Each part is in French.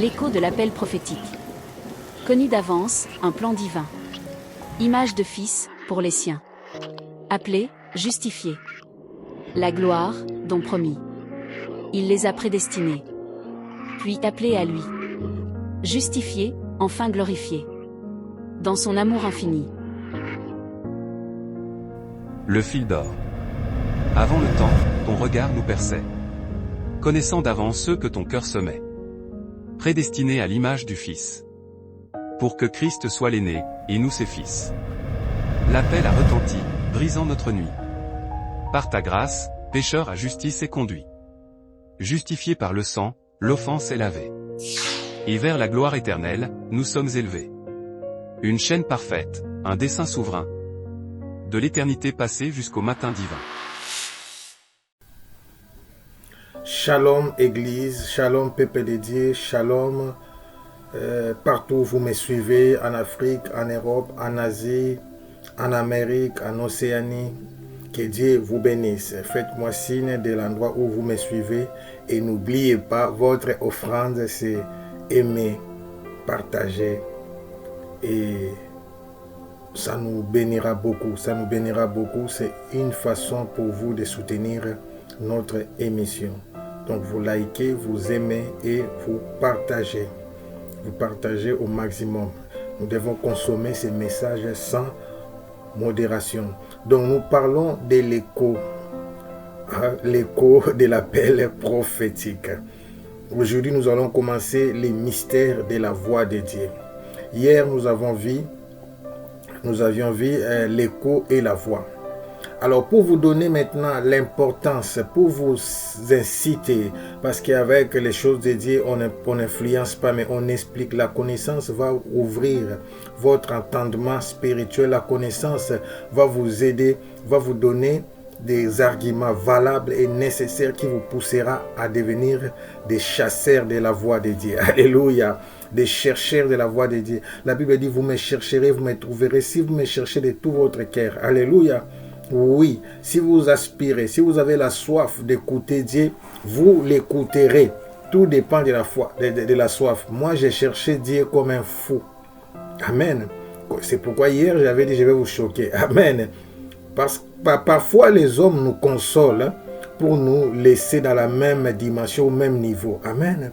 L'écho de l'appel prophétique. Connu d'avance, un plan divin. Image de fils, pour les siens. Appelés, justifiés. La gloire, don promis. Il les a prédestinés. Puis appelés à lui. Justifiés, enfin glorifiés. Dans son amour infini. Le fil d'or. Avant le temps, ton regard nous perçait. Connaissant d'avance ceux que ton cœur semait. Prédestinés à l'image du Fils. Pour que Christ soit l'aîné, et nous ses fils. L'appel a retenti, brisant notre nuit. Par ta grâce, pécheur à justice est conduit. Justifié par le sang, l'offense est lavée. Et vers la gloire éternelle, nous sommes élevés. Une chaîne parfaite, un dessein souverain. De l'éternité passée jusqu'au matin divin. Shalom Église, Shalom peuple de Dieu, Shalom partout où vous me suivez, en Afrique, en Europe, en Asie, en Amérique, en Océanie. Que Dieu vous bénisse. Faites-moi signe de l'endroit où vous me suivez et n'oubliez pas, votre offrande c'est aimer, partager et ça nous bénira beaucoup. Ça nous bénira beaucoup. C'est une façon pour vous de soutenir notre émission. Donc vous likez, vous aimez et vous partagez. Vous partagez au maximum. Nous devons consommer ces messages sans modération. Donc nous parlons de l'écho. L'écho de l'appel prophétique. Aujourd'hui nous allons commencer les mystères de la voix de Dieu. Hier nous avions vu l'écho et la voix. Alors pour vous donner maintenant l'importance, pour vous inciter, parce qu'avec les choses de Dieu, on n'influence pas, mais on explique. La connaissance va ouvrir votre entendement spirituel. La connaissance va vous aider, va vous donner des arguments valables et nécessaires qui vous poussera à devenir des chasseurs de la voix de Dieu. Alléluia. Des chercheurs de la voix de Dieu. La Bible dit, vous me chercherez, vous me trouverez si vous me cherchez de tout votre cœur. Alléluia. Oui, si vous aspirez, si vous avez la soif d'écouter Dieu, vous l'écouterez. Tout dépend de la foi, de la soif. Moi, j'ai cherché Dieu comme un fou. Amen. C'est pourquoi hier, j'avais dit, je vais vous choquer. Amen. Parce que parfois, les hommes nous consolent pour nous laisser dans la même dimension, au même niveau. Amen.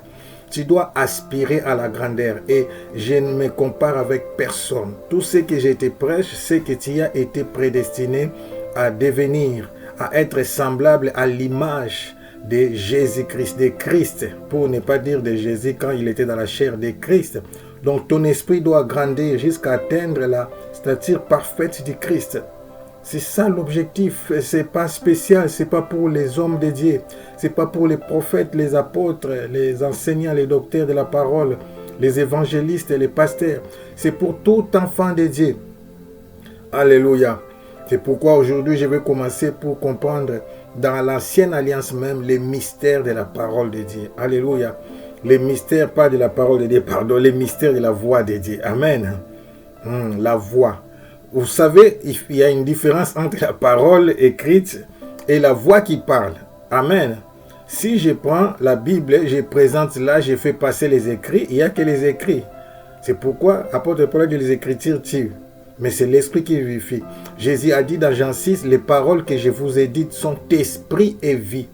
Tu dois aspirer à la grandeur et je ne me compare avec personne. Tout ce que j'ai été prêche, c'est que tu as été prédestiné à devenir, à être semblable à l'image de Jésus-Christ, de Christ, pour ne pas dire de Jésus quand il était dans la chair de Christ. Donc ton esprit doit grandir jusqu'à atteindre la stature parfaite du Christ. C'est ça l'objectif, c'est pas spécial, c'est pas pour les hommes de Dieu, c'est pas pour les prophètes, les apôtres, les enseignants, les docteurs de la parole, les évangélistes et les pasteurs. C'est pour tout enfant de Dieu. Alléluia. C'est pourquoi aujourd'hui je vais commencer pour comprendre dans l'ancienne alliance même les mystères de la parole de Dieu. Alléluia. Les mystères, pas de la parole de Dieu, pardon, les mystères de la voix de Dieu. Amen. La voix. Vous savez, il y a une différence entre la parole écrite et la voix qui parle. Amen. Si je prends la Bible, je présente là, je fais passer les écrits, il n'y a que les écrits. C'est pourquoi apôtre Paul dit les Écritures tuent. Mais c'est l'esprit qui vivifie. Jésus a dit dans Jean 6, les paroles que je vous ai dites sont esprit et vie.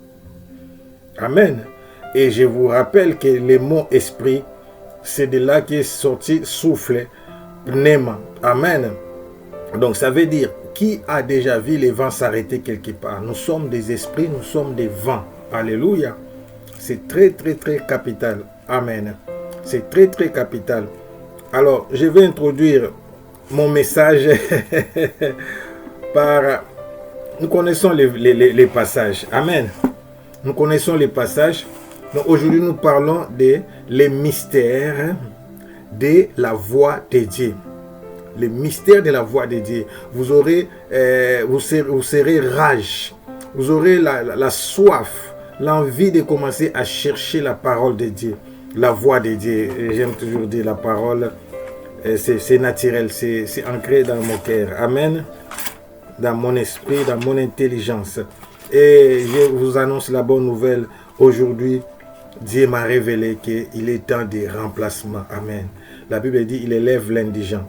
Amen. Et je vous rappelle que le mot esprit, c'est de là qu'est sorti souffle, pneuma. Amen. Donc ça veut dire, qui a déjà vu les vents s'arrêter quelque part? Nous sommes des esprits, nous sommes des vents. Alléluia. C'est très très très capital. Amen. C'est très très capital. Alors, je vais introduire mon message par... Nous connaissons les passages. Amen. Nous connaissons les passages. Donc aujourd'hui, nous parlons des mystères de la voix de Dieu. Les mystères de la voix de Dieu. Vous aurez, vous serez rage. Vous aurez la soif, l'envie de commencer à chercher la parole de Dieu. La voix de Dieu. J'aime toujours dire la parole. C'est naturel, c'est ancré dans mon cœur. Amen. Dans mon esprit, dans mon intelligence. Et je vous annonce la bonne nouvelle. Aujourd'hui, Dieu m'a révélé qu'il est temps de remplacement. Amen. La Bible dit, il élève l'indigent.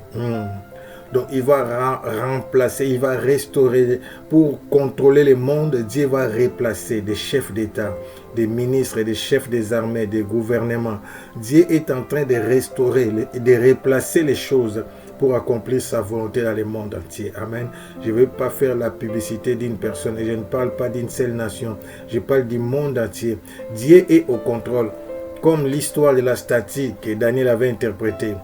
Donc il va remplacer, il va restaurer. Pour contrôler le monde, Dieu va replacer des chefs d'État, des ministres, des chefs des armées, des gouvernements. Dieu est en train de restaurer, de replacer les choses pour accomplir sa volonté dans le monde entier. Amen. Je ne veux pas faire la publicité d'une personne et je ne parle pas d'une seule nation. Je parle du monde entier. Dieu est au contrôle. Comme l'histoire de la statue que Daniel avait interprétée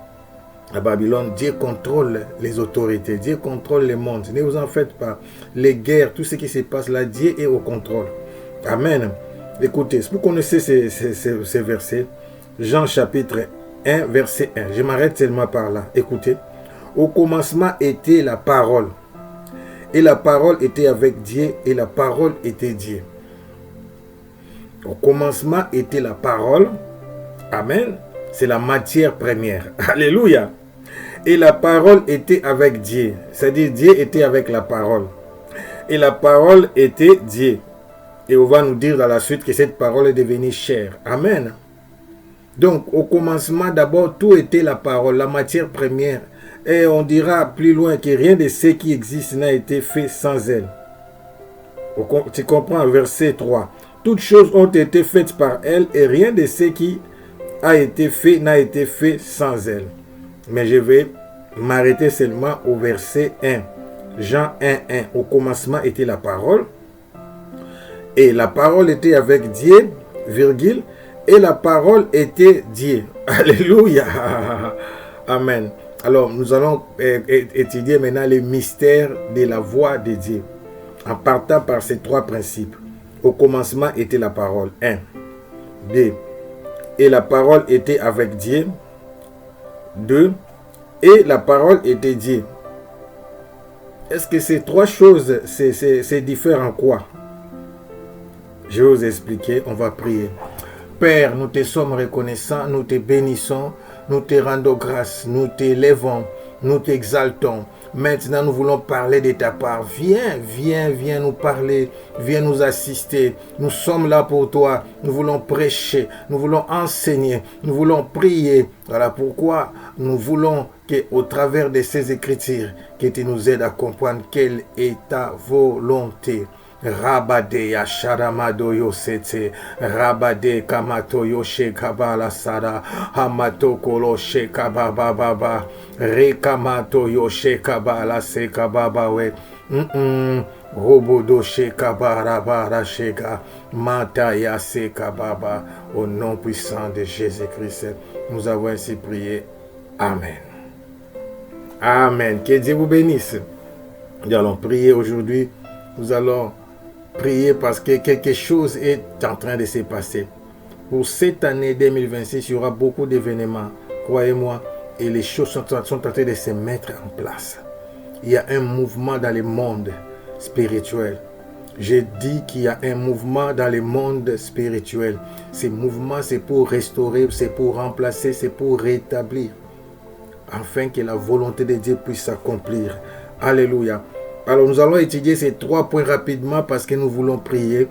à Babylone, Dieu contrôle les autorités. Dieu contrôle le monde. Ne vous en faites pas. Les guerres, tout ce qui se passe là, Dieu est au contrôle. Amen. Écoutez, vous connaissez ces versets. Jean chapitre 1, verset 1. Je m'arrête seulement par là. Écoutez. Au commencement était la parole. Et la parole était avec Dieu. Et la parole était Dieu. Au commencement était la parole. Amen. C'est la matière première. Alléluia. Et la parole était avec Dieu. C'est-à-dire Dieu était avec la parole. Et la parole était Dieu. Et on va nous dire dans la suite que cette parole est devenue chair. Amen. Donc au commencement d'abord tout était la parole, la matière première. Et on dira plus loin que rien de ce qui existe n'a été fait sans elle. Tu comprends, verset 3. Toutes choses ont été faites par elle et rien de ce qui a été fait n'a été fait sans elle. Mais je vais m'arrêter seulement au verset 1. Jean 1, 1. Au commencement était la parole. Et la parole était avec Dieu, virgule. Et la parole était Dieu. Alléluia. Amen. Alors, nous allons étudier maintenant les mystères de la voix de Dieu. En partant par ces trois principes. Au commencement était la parole. 1. 2. Et la parole était avec Dieu. 2. Et la parole était Dieu. Est-ce que ces trois choses, c'est différent en quoi? Je vais vous expliquer. On va prier. Père, nous te sommes reconnaissants, nous te bénissons, nous te rendons grâce, nous t'élèvons, nous t'exaltons. Maintenant, nous voulons parler de ta part. Viens nous parler, viens nous assister. Nous sommes là pour toi. Nous voulons prêcher, nous voulons enseigner, nous voulons prier. Voilà pourquoi nous voulons qu'au travers de ces écritures, que tu nous aides à comprendre quelle est ta volonté. Rabade Yasharamado Yosete, Rabade Kamato Yoshe Kabala Sada, Hamato Kolo Shekababa Baba, Rekamato Yoshe Kabala Sekababa we, Robodo Shekabara Bara Sheka, Mata Yase Kababa, au nom puissant de Jésus-Christ, nous avons ainsi prié. Amen. Amen. Que Dieu vous bénisse. Nous allons prier aujourd'hui. Nous allons prier parce que quelque chose est en train de se passer. Pour cette année 2026, il y aura beaucoup d'événements, croyez-moi, et les choses sont en train de se mettre en place. Il y a un mouvement dans le monde spirituel. J'ai dit qu'il y a un mouvement dans le monde spirituel. Ce mouvement, c'est pour restaurer, c'est pour remplacer, c'est pour rétablir, afin que la volonté de Dieu puisse s'accomplir. Alléluia. Alors nous allons étudier ces trois points rapidement parce que nous voulons prier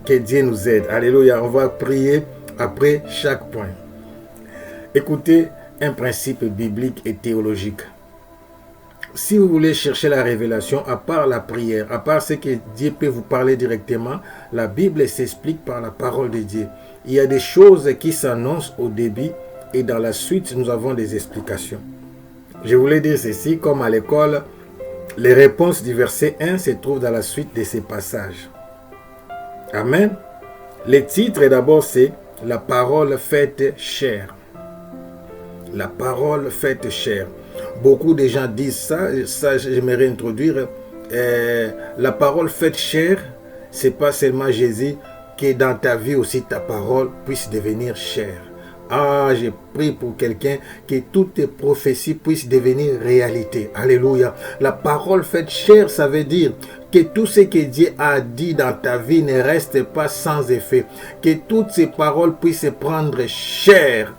que Dieu nous aide. Alléluia. On va prier après chaque point. Écoutez un principe biblique et théologique. Si vous voulez chercher la révélation, à part la prière, à part ce que Dieu peut vous parler directement, la Bible s'explique par la parole de Dieu. Il y a des choses qui s'annoncent au début et dans la suite, nous avons des explications. Je voulais dire ceci, comme à l'école, les réponses du verset 1 se trouvent dans la suite de ces passages. Amen. Le titre d'abord c'est « La parole faite chair ». La parole faite chair. Beaucoup de gens disent ça j'aimerais introduire. La parole faite chair, c'est pas seulement Jésus, que dans ta vie aussi ta parole puisse devenir chair. Ah, j'ai prié pour quelqu'un que toutes tes prophéties puissent devenir réalité. Alléluia. La parole faite chair, ça veut dire que tout ce que Dieu a dit dans ta vie ne reste pas sans effet. Que toutes ces paroles puissent prendre chair.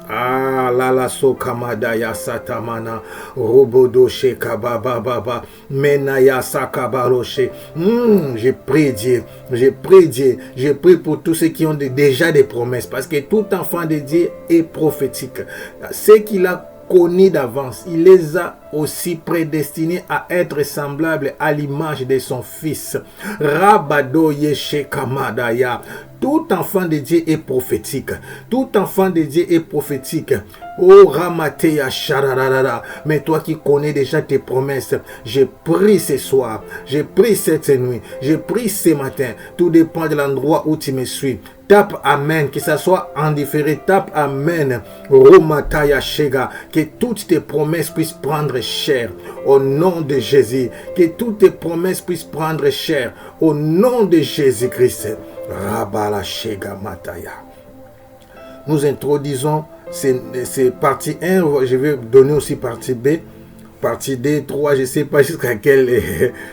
Ah, la sokamadaya satamana, robodoshe kabababa, menaya sakabaroshe. Je prie Dieu, je prie Dieu, je prie pour tous ceux qui ont déjà des promesses, parce que tout enfant de Dieu est prophétique. Ce qu'il a connu d'avance, il les a aussi prédestinés à être semblables à l'image de son fils. Rabado Yeshe Kamadaya. Tout enfant de Dieu est prophétique. Tout enfant de Dieu est prophétique. Oh Ramateya Shararara. Mais toi qui connais déjà tes promesses, je prie ce soir, je prie cette nuit, je prie ce matin. Tout dépend de l'endroit où tu me suis. Tape Amen, que ça soit en différé, tape Amen. Romataya Shega, que toutes tes promesses puissent prendre chair au nom de Jésus. Que toutes tes promesses puissent prendre chair au nom de Jésus-Christ. Rabala Shega Mataya. Nous introduisons c'est partie 1, je vais donner aussi partie B, partie D, 3, je ne sais pas jusqu'à quel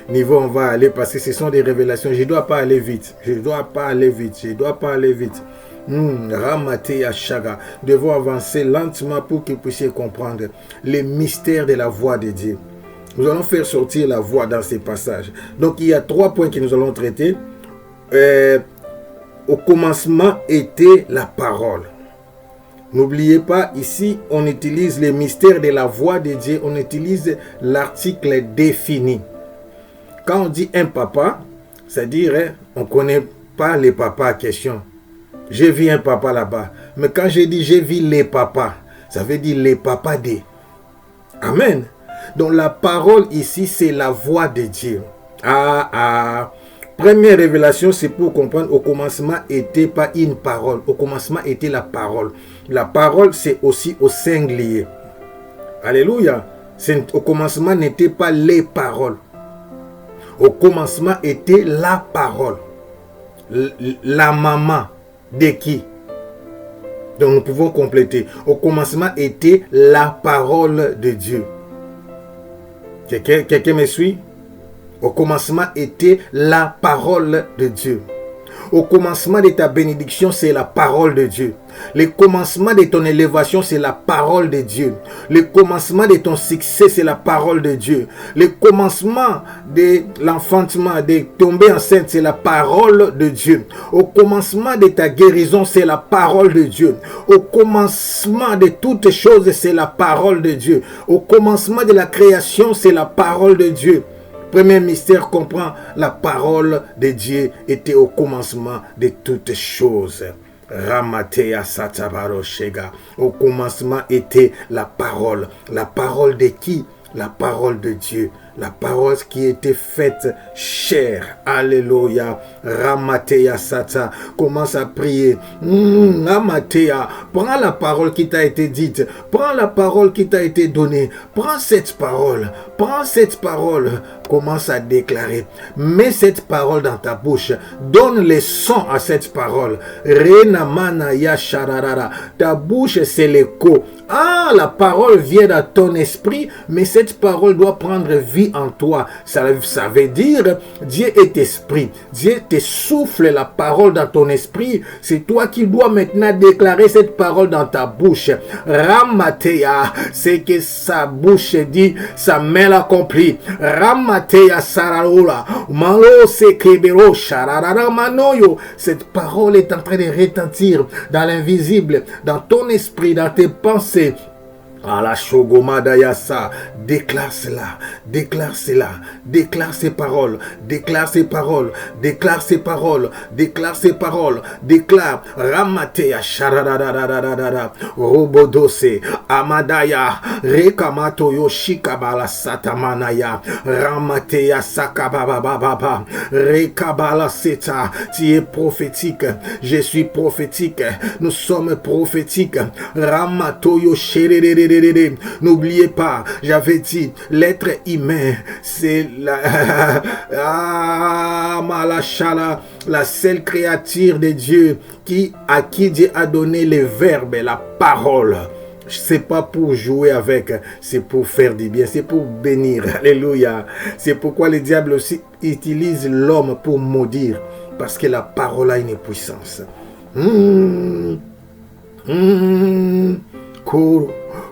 niveau on va aller parce que ce sont des révélations. Je ne dois pas aller vite, je ne dois pas aller vite, je ne dois pas aller vite. Ramateya Shaga. Nous devons avancer lentement pour que vous puissiez comprendre les mystères de la voix de Dieu. Nous allons faire sortir la voix dans ces passages. Donc il y a 3 points que nous allons traiter. Au commencement était la parole. N'oubliez pas, ici, on utilise les mystères de la voix de Dieu, on utilise l'article défini. Quand on dit un papa, c'est-à-dire, on ne connaît pas les papas en question. J'ai vu un papa là-bas. Mais quand je dis j'ai vu les papas, ça veut dire les papas des. Amen. Donc la parole ici, c'est la voix de Dieu. Première révélation, c'est pour comprendre, au commencement était pas une parole. Au commencement était la parole. La parole, c'est aussi au singulier. Alléluia. Au commencement n'était pas les paroles. Au commencement était la parole. La maman de qui? Donc nous pouvons compléter. Au commencement était la parole de Dieu. Quelqu'un me suit? Au commencement était la parole de Dieu. Au commencement de ta bénédiction, c'est la parole de Dieu. Le commencement de ton élévation, c'est la parole de Dieu. Le commencement de ton succès, c'est la parole de Dieu. Le commencement de l'enfantement, de tomber enceinte, c'est la parole de Dieu. Au commencement de ta guérison, c'est la parole de Dieu. Au commencement de toutes choses, c'est la parole de Dieu. Au commencement de la création, c'est la parole de Dieu. Premier mystère comprend la parole de Dieu était au commencement de toutes choses. Ramateya Satabaro Shega. Au commencement était la parole. La parole de qui? La parole de Dieu. La parole qui était faite chair. Alléluia. Ramateya Sata. Commence à prier. Ramateya. Prends la parole qui t'a été dite. Prends la parole qui t'a été donnée. Prends cette parole. Prends cette parole. Commence à déclarer. Mets cette parole dans ta bouche. Donne les sons à cette parole. Renamana ya shararara. Ta bouche, c'est l'écho. Ah, la parole vient dans ton esprit, mais cette parole doit prendre vie en toi. Ça veut dire, Dieu est esprit. Dieu te souffle la parole dans ton esprit. C'est toi qui dois maintenant déclarer cette parole dans ta bouche. Ramateya, c'est que sa bouche dit, sa main l'accomplit. Ramateya saraola, malo sekebero shararara manoyo. Cette parole est en train de retentir dans l'invisible, dans ton esprit, dans tes pensées. À la Shogomadayasa, déclare cela, déclare cela, déclare ces paroles, déclare ces paroles, déclare ces paroles, déclare ces paroles, déclare Ramateya Sharararararara, Robodose, Amadaya, Rekamato Yoshikabala Satamanaya, Ramateya Sakababababa, Rekabala Seta, tu es prophétique, je suis prophétique, nous sommes prophétiques, Ramato Yoshirere. N'oubliez pas, j'avais dit, l'être humain, c'est la seule créature de Dieu à qui Dieu a donné le verbe, la parole. C'est pas pour jouer avec, c'est pour faire du bien, c'est pour bénir. Alléluia. C'est pourquoi le diable aussi utilise l'homme pour maudire, parce que la parole a une puissance. Kuru,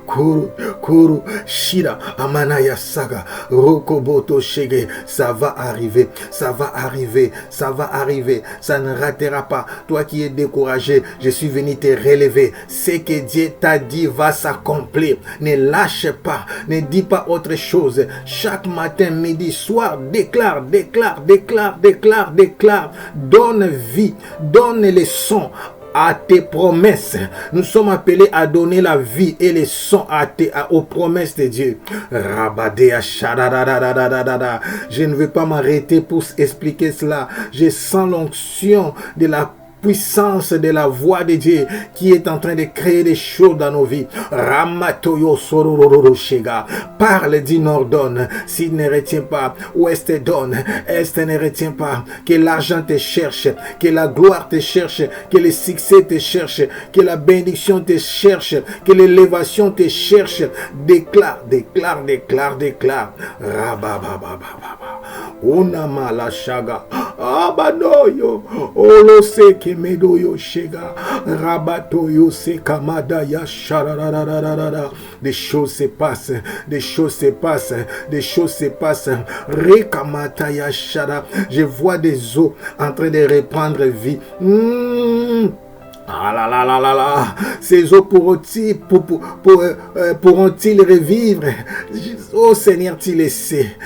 Kuru, Kuru, Shira, Amanaya Saga, Rokoboto Shege, ça va arriver, ça va arriver, ça va arriver, ça ne ratera pas. Toi qui es découragé, je suis venu te relever. Ce que Dieu t'a dit va s'accomplir. Ne lâche pas, ne dis pas autre chose. Chaque matin, midi, soir, déclare, déclare, déclare, déclare, déclare. Donne vie, donne les sons à tes promesses. Nous sommes appelés à donner la vie et les sons aux promesses de Dieu. Je ne vais pas m'arrêter pour expliquer cela. Je sens l'onction de la puissance de la voix de Dieu qui est en train de créer des choses dans nos vies. Ramatoyo sorororo shega. Parle, dit ordonne. S'il ne retient pas, ouest donne. Est ne retient pas. Que l'argent te cherche, que la gloire te cherche, que le succès te cherche, que la bénédiction te cherche, que l'élévation te cherche. Déclare, déclare, déclare, déclare. Rabababababa. Unama la shaga. Abanoyo. Olose ke medoyo shega. Rabatoyo se kamada ya shararararara. Des choses se passent, des choses se passent, des choses se passent. Rekamata ya shara. Je vois des eaux en train de reprendre vie. Ah là là là là là, ces eaux pourront-ils revivre? Oh Seigneur, tu le sais,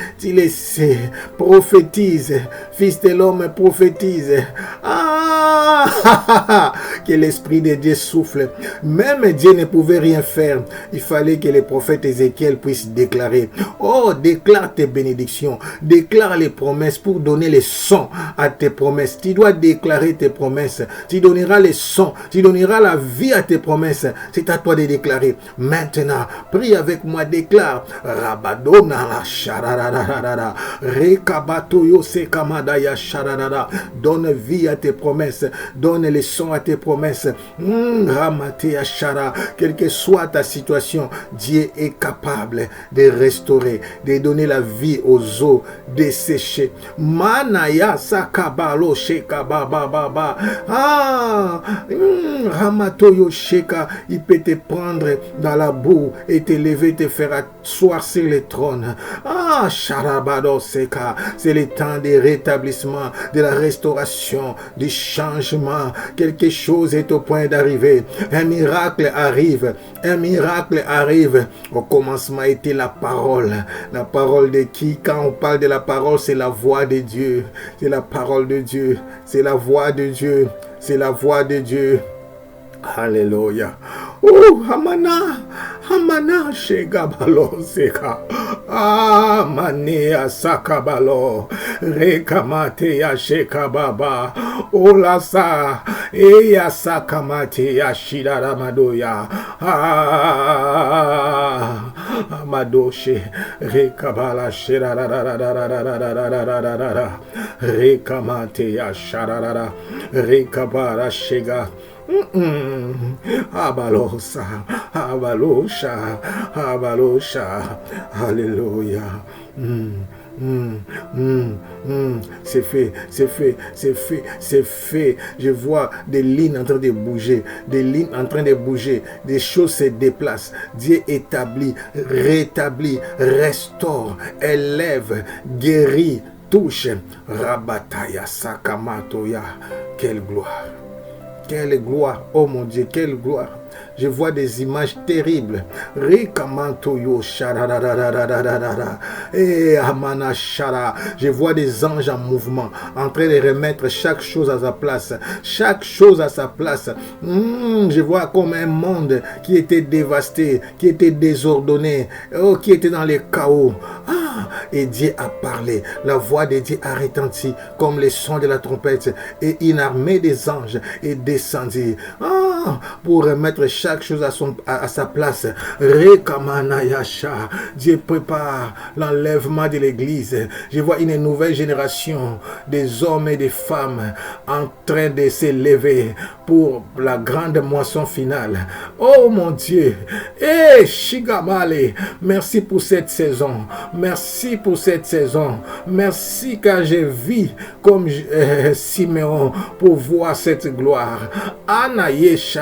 prophétise, Fils de l'homme, prophétise. Ah, que l'Esprit de Dieu souffle. Même Dieu ne pouvait rien faire. Il fallait que le prophète Ézéchiel puisse déclarer. Oh, déclare tes bénédictions, déclare les promesses pour donner les sons à tes promesses. Tu dois déclarer tes promesses. Tu donneras les sons, tu donneras la vie à tes promesses. C'est à toi de déclarer. Maintenant, prie avec moi, déclare. Rabadona la sharararara. Rekabatoyo sekamadaya shararara. Donne vie à tes promesses. Donne les sons à tes promesses. Ramatea shara. Quelle que soit ta situation, Dieu est capable de restaurer, de donner la vie aux eaux desséchées. Manaya sakabalo shekabababa. Ah, Ramatoyo sheka. Il peut te prendre dans la boue et te lever, te faire asseoir sur le trône. Ah, Sharabado Seka, c'est le temps de rétablissement, de la restauration, du changement. Quelque chose est au point d'arriver. Un miracle arrive. Un miracle arrive. Au commencement était la parole. La parole de qui? Quand on parle de la parole, c'est la voix de Dieu. C'est la parole de Dieu. C'est la voix de Dieu. C'est la voix de Dieu. Alléluia. Oh, Hamana, Hamana, Shegabalo, Seka. Ah, Manea, Sakabalo, Rekamate, Shekababa. Olasa, Eya, Sakamate, Yashida, Ramadoya. Ah, Amadoshe, Rekabala, Shira, Rekamate, Yasharara, Rekabara, Shega. Abalosa, Abalosha, Abalosha, Alléluia. C'est fait, c'est fait, c'est fait, c'est fait. Je vois des lignes en train de bouger, des lignes en train de bouger, des choses se déplacent. Dieu établit, rétablit, restaure, élève, guérit, touche. Rabataya Sakamatoya. Quelle gloire! Quelle gloire, oh mon Dieu, quelle gloire. Je vois des images terribles. Rikamantoyo shararararararara. Eh amana shara. Je vois des anges en mouvement, en train de remettre chaque chose à sa place. Chaque chose à sa place. Je vois comme un monde qui était dévasté, qui était désordonné, oh, qui était dans le chaos. Ah, et Dieu a parlé. La voix de Dieu a retenti comme le son de la trompette. Et une armée des anges est descendue. Ah, pour remettre chaque chose à sa place. Rekamanayasha. Dieu prépare l'enlèvement de l'église. Je vois une nouvelle génération des hommes et des femmes en train de s'élever pour la grande moisson finale. Oh mon Dieu. Eh, Shigamale. Merci pour cette saison. Merci pour cette saison. Merci car je vis comme Siméon pour voir cette gloire. Anayesh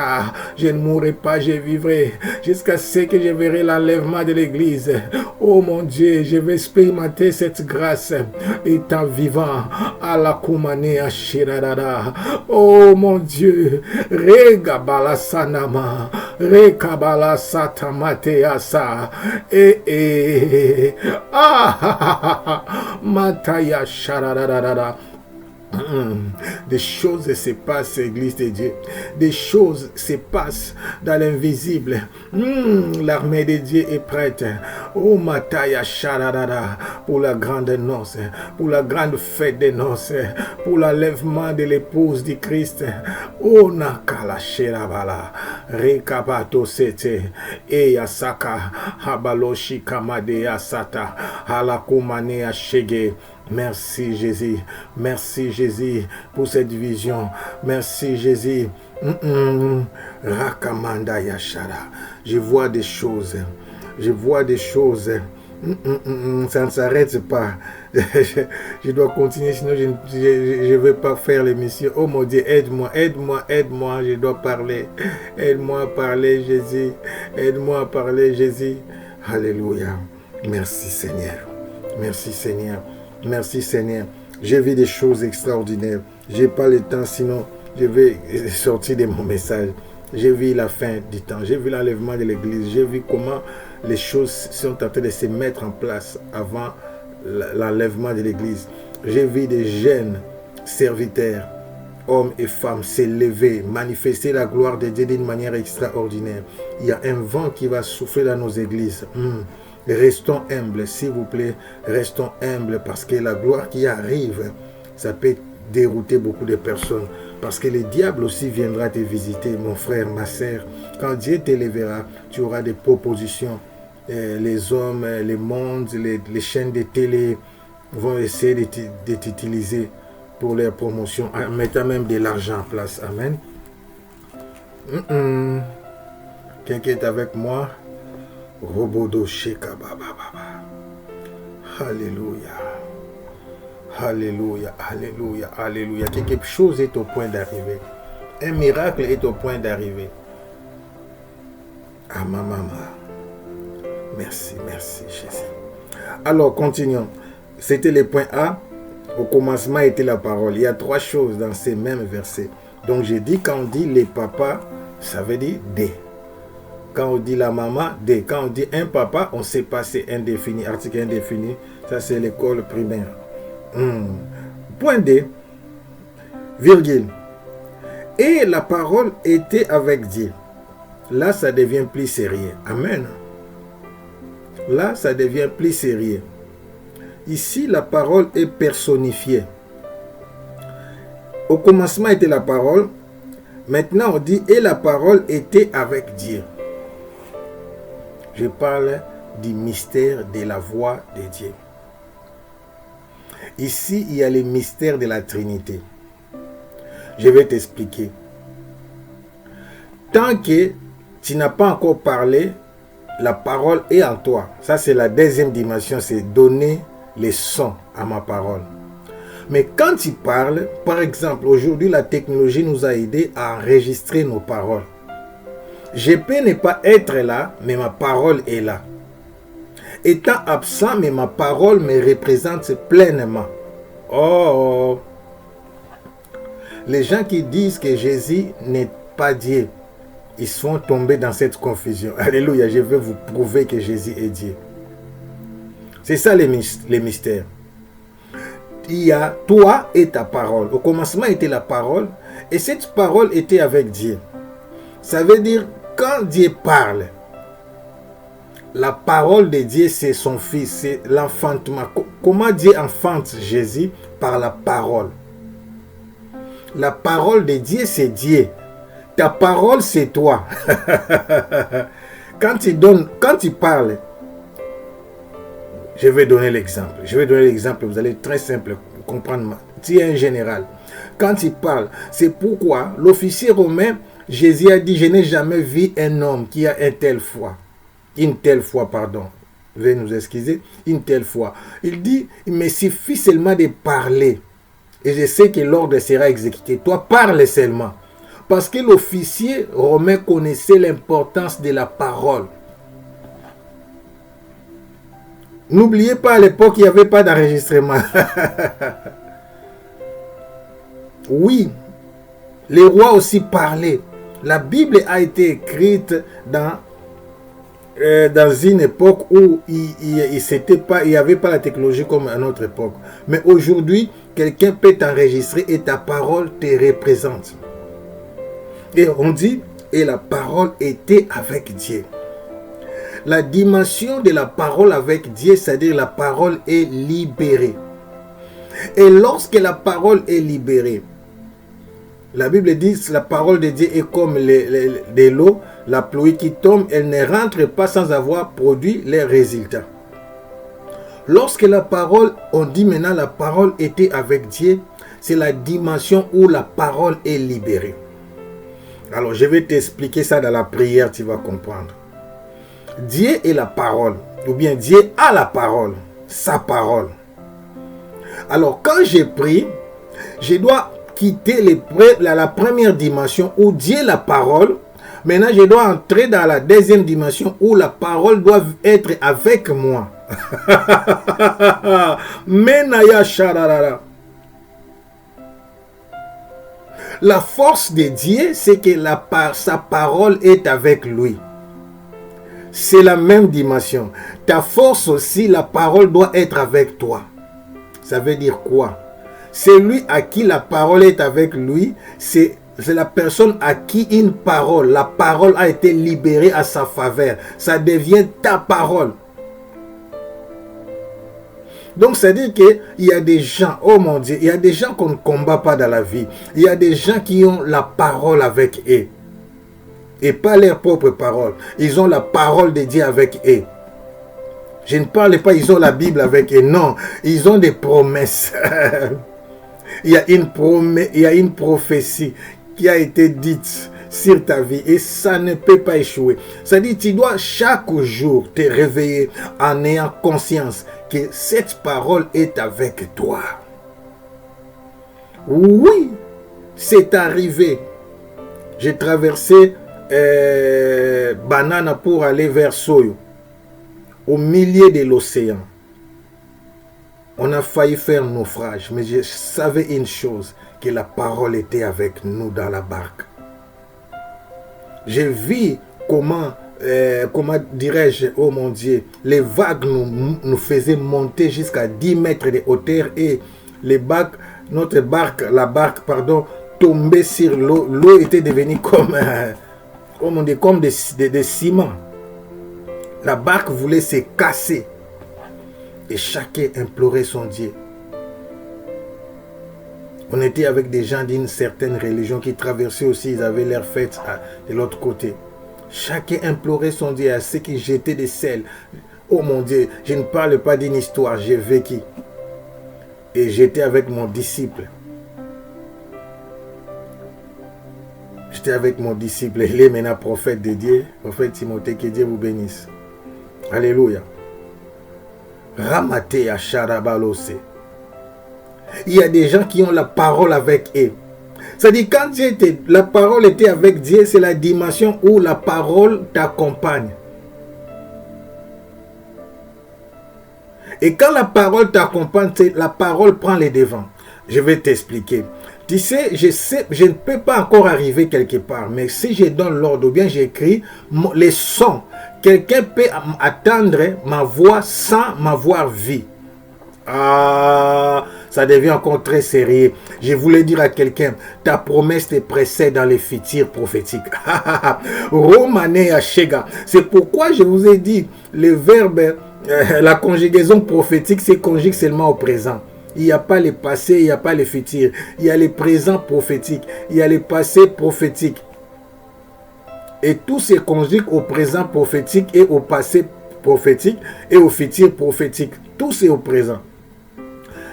Je ne mourrai pas, je vivrai jusqu'à ce que je verrai l'enlèvement de l'église. Oh mon Dieu, je vais expérimenter cette grâce étant vivant à la Kumane Ashirada. Oh mon Dieu, Regabala Sanama, Rekabala Satamateasa, Mataya Sharadada. Des choses se passent, Église de Dieu. Des choses se passent dans l'invisible. L'armée de Dieu est prête. Oh, Mataya Sharadada, pour la grande noce, pour la grande fête des noces, pour l'enlèvement de l'épouse du Christ. Oh, Nakala Sherabala, Rekabato Sete, Eyasaka, Habaloshi Kamade Asata, Halakumane Ashege. Merci Jésus, merci Jésus pour cette vision, merci Jésus. Rakamanda Yashara, je vois des choses, ça ne s'arrête pas. Je dois continuer, sinon je ne vais pas faire l'émission. Oh mon Dieu, aide-moi, je dois parler. Aide-moi à parler Jésus, aide-moi à parler Jésus. Alléluia, merci Seigneur, merci Seigneur. Merci Seigneur. J'ai vu des choses extraordinaires. J'ai pas le temps, sinon je vais sortir de mon message. J'ai vu la fin du temps. J'ai vu l'enlèvement de l'église. J'ai vu comment les choses sont en train de se mettre en place avant l'enlèvement de l'église. J'ai vu des jeunes serviteurs, hommes et femmes, s'élever, manifester la gloire de Dieu d'une manière extraordinaire. Il y a un vent qui va souffler dans nos églises. Restons humbles, s'il vous plaît, restons humbles parce que la gloire qui arrive, ça peut dérouter beaucoup de personnes. Parce que le diable aussi viendra te visiter, mon frère, ma sœur. Quand Dieu t'élèvera, tu auras des propositions. Les hommes, les mondes, les chaînes de télé vont essayer de t'utiliser pour leur promotion, en mettant même de l'argent en place. Amen. Quelqu'un est avec moi? Robodo Sheka Baba. Alléluia. Alléluia, alléluia, alléluia. Quelque chose est au point d'arriver. Un miracle est au point d'arriver. Ah ma maman. Merci Jésus. Alors continuons. C'était le point A. Au commencement était la parole. Il y a trois choses dans ces mêmes versets. Donc j'ai dit quand on dit les papas, ça veut dire des. Quand on dit la maman, des. Quand on dit un papa, on sait pas, c'est indéfini, article indéfini. Ça, c'est l'école primaire. Point D, virgule. Et la parole était avec Dieu. Là, ça devient plus sérieux. Amen. Là, ça devient plus sérieux. Ici, la parole est personnifiée. Au commencement était la parole. Maintenant, on dit et la parole était avec Dieu. Je parle du mystère de la voix de Dieu. Ici, il y a le mystère de la Trinité. Je vais t'expliquer. Tant que tu n'as pas encore parlé, la parole est en toi. Ça, c'est la deuxième dimension, c'est donner les sons à ma parole. Mais quand tu parles, par exemple, aujourd'hui, la technologie nous a aidés à enregistrer nos paroles. Je peux ne pas être là, mais ma parole est là. Étant absent, mais ma parole me représente pleinement. Oh! Les gens qui disent que Jésus n'est pas Dieu, ils sont tombés dans cette confusion. Alléluia, je vais vous prouver que Jésus est Dieu. C'est ça les mystères. Il y a toi et ta parole. Au commencement était la parole, et cette parole était avec Dieu. Ça veut dire, quand Dieu parle, la parole de Dieu, c'est son Fils, c'est l'enfantement. Comment Dieu enfante Jésus? Par la parole. La parole de Dieu, c'est Dieu. Ta parole, c'est toi. Quand tu parles, je vais donner l'exemple. Vous allez très simple comprendre. Tu es un général. Quand tu parles, c'est pourquoi l'officier romain, Jésus a dit, je n'ai jamais vu un homme qui a une telle foi, veuillez nous excuser, une telle foi. Il dit, il me suffit seulement de parler, et je sais que l'ordre sera exécuté. Toi, parle seulement. Parce que l'officier romain connaissait l'importance de la parole. N'oubliez pas, à l'époque, il n'y avait pas d'enregistrement. Oui, les rois aussi parlaient. La Bible a été écrite dans une époque où il n'y avait pas la technologie comme à notre époque. Mais aujourd'hui, quelqu'un peut t'enregistrer et ta parole te représente. Et on dit, et la parole était avec Dieu. La dimension de la parole avec Dieu, c'est-à-dire la parole est libérée. Et lorsque la parole est libérée, la Bible dit que la parole de Dieu est comme de l'eau, la pluie qui tombe, elle ne rentre pas sans avoir produit les résultats. Lorsque la parole, on dit maintenant la parole était avec Dieu, c'est la dimension où la parole est libérée. Alors je vais t'expliquer ça dans la prière, tu vas comprendre. Dieu est la parole, ou bien Dieu a la parole, sa parole. Alors quand je prie, je dois quitter la première dimension où Dieu est la parole. Maintenant, je dois entrer dans la deuxième dimension où la parole doit être avec moi. Menaya shararara. La force de Dieu, c'est que sa parole est avec lui. C'est la même dimension. Ta force aussi, la parole doit être avec toi. Ça veut dire quoi? Celui à qui la parole est avec lui, c'est la personne à qui la parole a été libérée à sa faveur. Ça devient ta parole. Donc, ça veut dire qu'il y a des gens, oh mon Dieu, il y a des gens qu'on ne combat pas dans la vie. Il y a des gens qui ont la parole avec eux. Et pas leur propre parole. Ils ont la parole de Dieu avec eux. Je ne parle pas, ils ont la Bible avec eux. Non, ils ont des promesses. Il y a une prophétie qui a été dite sur ta vie et ça ne peut pas échouer. C'est-à-dire, tu dois chaque jour te réveiller en ayant conscience que cette parole est avec toi. Oui, c'est arrivé. J'ai traversé Banana pour aller vers Soyo, au milieu de l'océan. On a failli faire naufrage, mais je savais une chose, que la parole était avec nous dans la barque. J'ai vu comment dirais-je, oh mon Dieu, les vagues nous faisaient monter jusqu'à 10 mètres de hauteur et la barque, tombait sur l'eau. L'eau était devenue comme des ciments. La barque voulait se casser. Et chacun implorait son Dieu. On était avec des gens d'une certaine religion qui traversaient aussi, ils avaient leur fête de l'autre côté. Chacun implorait son Dieu à ceux qui jetaient des sels. Oh mon Dieu, je ne parle pas d'une histoire, j'ai vécu. Et j'étais avec mon disciple. J'étais avec mon disciple, il est maintenant prophète de Dieu, prophète Timothée, que Dieu vous bénisse. Alléluia. Ramate à Charabalose. Il y a des gens qui ont la parole avec eux. C'est-à-dire, quand la parole était avec Dieu, c'est la dimension où la parole t'accompagne. Et quand la parole t'accompagne, la parole prend les devants. Je vais t'expliquer. Tu sais, je ne peux pas encore arriver quelque part, mais si je donne l'ordre ou bien j'écris les sons, quelqu'un peut attendre ma voix sans m'avoir vu. Ah, ça devient encore très sérieux. Je voulais dire à quelqu'un, ta promesse te précède dans les futurs prophétiques. Romane Ashega. C'est pourquoi je vous ai dit, le verbe, la conjugaison prophétique, c'est conjugue seulement au présent. Il n'y a pas le passé, il n'y a pas le futur. Il y a le présent prophétique, il y a le passé prophétique. Et tout se conjugue au présent prophétique et au passé prophétique et au futur prophétique. Tout c'est au présent.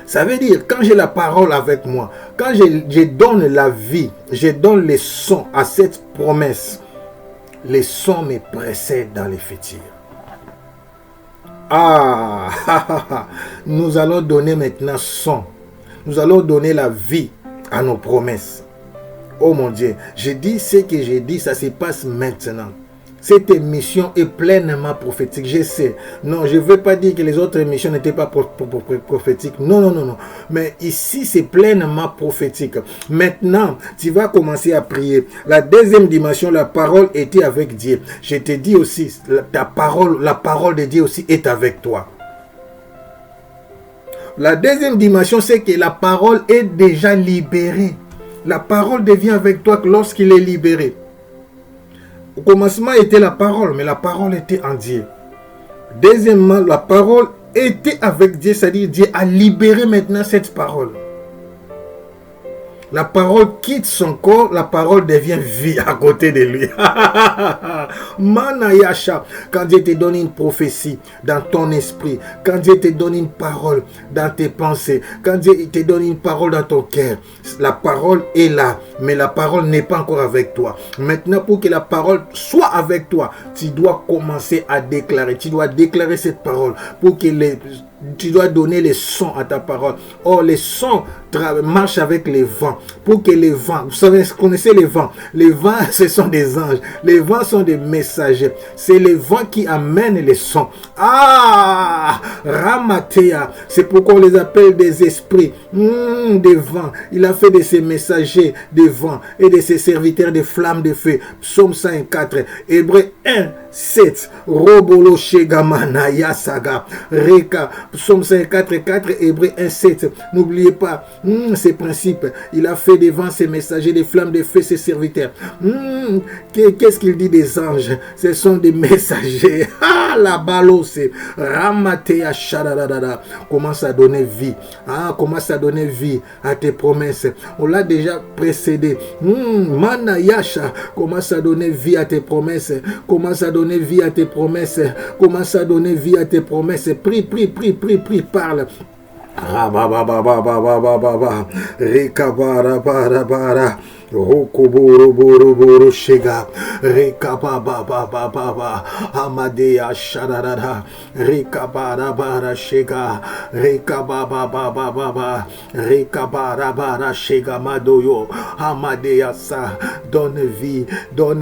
Ça veut dire, quand j'ai la parole avec moi, quand je donne la vie, je donne les sons à cette promesse, les sons me précèdent dans les futurs. Ah, nous allons donner maintenant son. Nous allons donner la vie à nos promesses. Oh mon Dieu, je dis ce que j'ai dit, ça se passe maintenant. Cette émission est pleinement prophétique, je sais. Non, je ne veux pas dire que les autres émissions n'étaient pas prophétiques. Non, non, non, non. Mais ici, c'est pleinement prophétique. Maintenant, tu vas commencer à prier. La deuxième dimension, la parole était avec Dieu. Je te dis aussi, la parole de Dieu aussi est avec toi. La deuxième dimension, c'est que la parole est déjà libérée. La parole devient avec toi lorsqu'il est libéré. Au commencement était la parole, mais la parole était en Dieu. Deuxièmement, la parole était avec Dieu, c'est-à-dire Dieu a libéré maintenant cette parole. La parole quitte son corps, la parole devient vie à côté de lui. Manayasha, quand Dieu te donne une prophétie dans ton esprit, quand Dieu te donne une parole dans tes pensées, quand Dieu te donne une parole dans ton cœur, la parole est là, mais la parole n'est pas encore avec toi. Maintenant, pour que la parole soit avec toi, tu dois commencer à déclarer. Tu dois déclarer cette parole pour que tu dois donner les sons à ta parole. Or, les sons marchent avec les vents. Pour que les vents, vous connaissez les vents. Les vents, ce sont des anges. Les vents sont des messagers. C'est les vents qui amènent les sons. Ah, Ramatea. C'est pourquoi on les appelle des esprits. Des vents. Il a fait de ses messagers des vents et de ses serviteurs des flammes de feu. Psaume 104. Hébreux 1, 7. Robolo Shegamana Yasaga. Reka. Psaume 54, 4, Hébreux 1, 7. N'oubliez pas ces principes. Il a fait devant ses messagers des flammes de feu, ses serviteurs. Qu'est-ce qu'il dit des anges? Ce sont des messagers. Ah, la balose. Ramatea Shadadada. Commence à donner vie. Ah, commence à donner vie à tes promesses. On l'a déjà précédé. Manayasha. Commence à donner vie à tes promesses. Commence à donner vie à tes promesses. Commence à donner vie à tes promesses. Prie, prie, prie, prie, prie, parle. Rabababababababa, Rekabarabara, Rokoboroboro Shega, Rekabababababa, Amadea Shadada, Rekabarabara Shega, Rekabababababa, Rekabarabara Shega Madoyo, Amadea Sa. Donne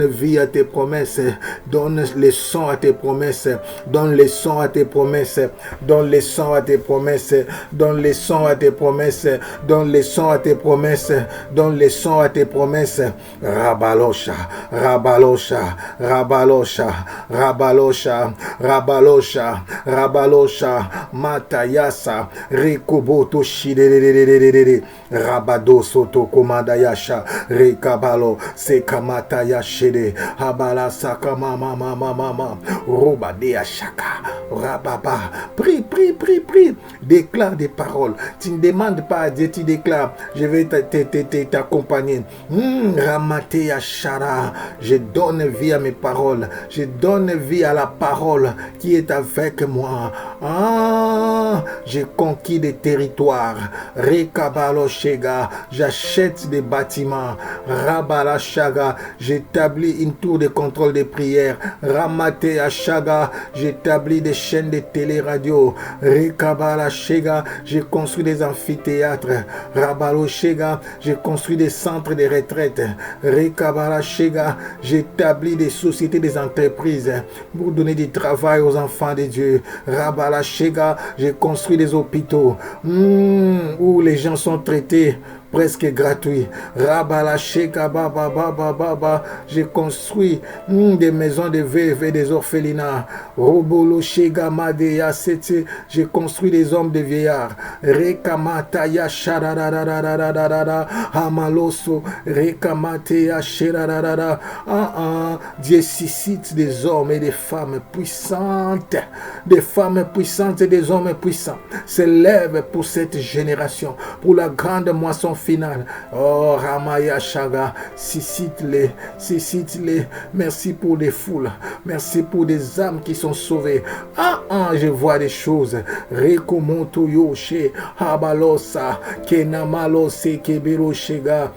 vie à tes promesses, donne les sons à tes promesses, donne les sons à tes promesses, donne les sons à tes promesses, donne les sons à tes promesses, donne les sons à tes promesses, donne les sons à tes promesses. Rabalosha, Rabalosha, Rabalosha, Rabalosha, Rabalosha, Rabalosha, Matayasa, Rikoboto Shide, Rabado Soto Komandayasha, Rekabalo, Sekamataya Shede, Habala Sakama Mama, Robadea Shaka, Rababa, prie, prie, prie, prie, déclare des paroles. Tu ne demandes pas à Dieu, tu déclares, je vais t'accompagner. Ramatea Shara, je donne vie à mes paroles, je donne vie à la parole qui est avec moi. Ah, j'ai conquis des territoires. Rekabalo Shega, j'achète des bâtiments. Rabala Shaga, j'établis une tour de contrôle des prières. Ramatea Shaga, j'établis des chaînes de télé-radio. Rekabala Shega, j'ai construit des amphithéâtres. Rabalo Shega, j'ai construit des centres de retraite. Rekabala Shega, j'établis des sociétés, des entreprises pour donner du travail aux enfants de Dieu. Rabala Shega, j'ai construit des hôpitaux où les gens sont traités presque gratuit. Rabala Sheka Baba Baba Baba. J'ai construit des maisons de veuves et des orphelinats. Robolo Shega Madeya Sete. J'ai construit des hommes de vieillards. Rekamataya Shadadadadadadadada. Amaloso Rekamateya Shadadadada. Dieu suscite des hommes et des femmes puissantes. Des femmes puissantes et des hommes puissants se lèvent pour cette génération, pour la grande moisson finale. Oh Ramaya Shaga, suscite-les. Merci pour des foules, merci pour des âmes qui sont sauvées. Je vois des choses. Rekomoto Yoshe Habalosa Kenamalose Kebero Shega.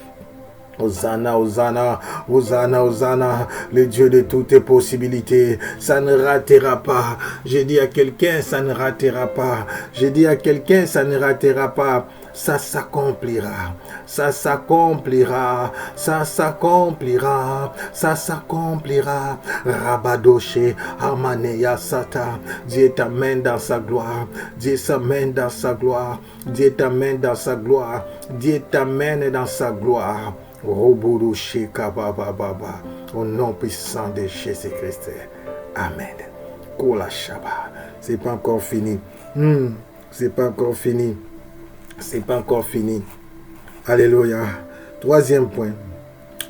Hosanna, Hosanna, Hosanna, Hosanna, le Dieu de toutes les possibilités, ça ne ratera pas. Je dis à quelqu'un, ça ne ratera pas. Je dis à quelqu'un, ça ne ratera pas. ça s'accomplira, ça s'accomplira, ça s'accomplira, ça s'accomplira. Rabadoché, Amaneya Sata, Dieu t'amène dans sa gloire, Dieu s'amène dans sa gloire, Dieu t'amène dans sa gloire, Dieu t'amène dans sa gloire. Roburushi Kabababa, au nom puissant de Jésus-Christ. Amen. Kola Shaba. C'est pas encore fini. C'est pas encore fini. C'est pas encore fini. Alléluia. Troisième point.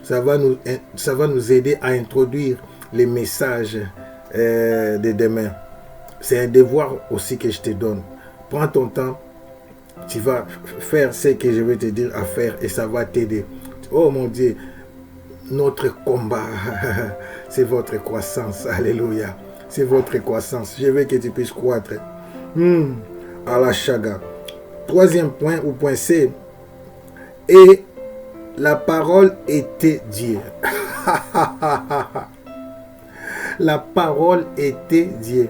Ça va nous aider à introduire les messages de demain. C'est un devoir aussi que je te donne. Prends ton temps. Tu vas faire ce que je vais te dire à faire et ça va t'aider. Oh mon Dieu. Notre combat, c'est votre croissance. Alléluia. C'est votre croissance. Je veux que tu puisses croître. À la chaga. Troisième point ou point C. Et la parole était Dieu. La parole était Dieu.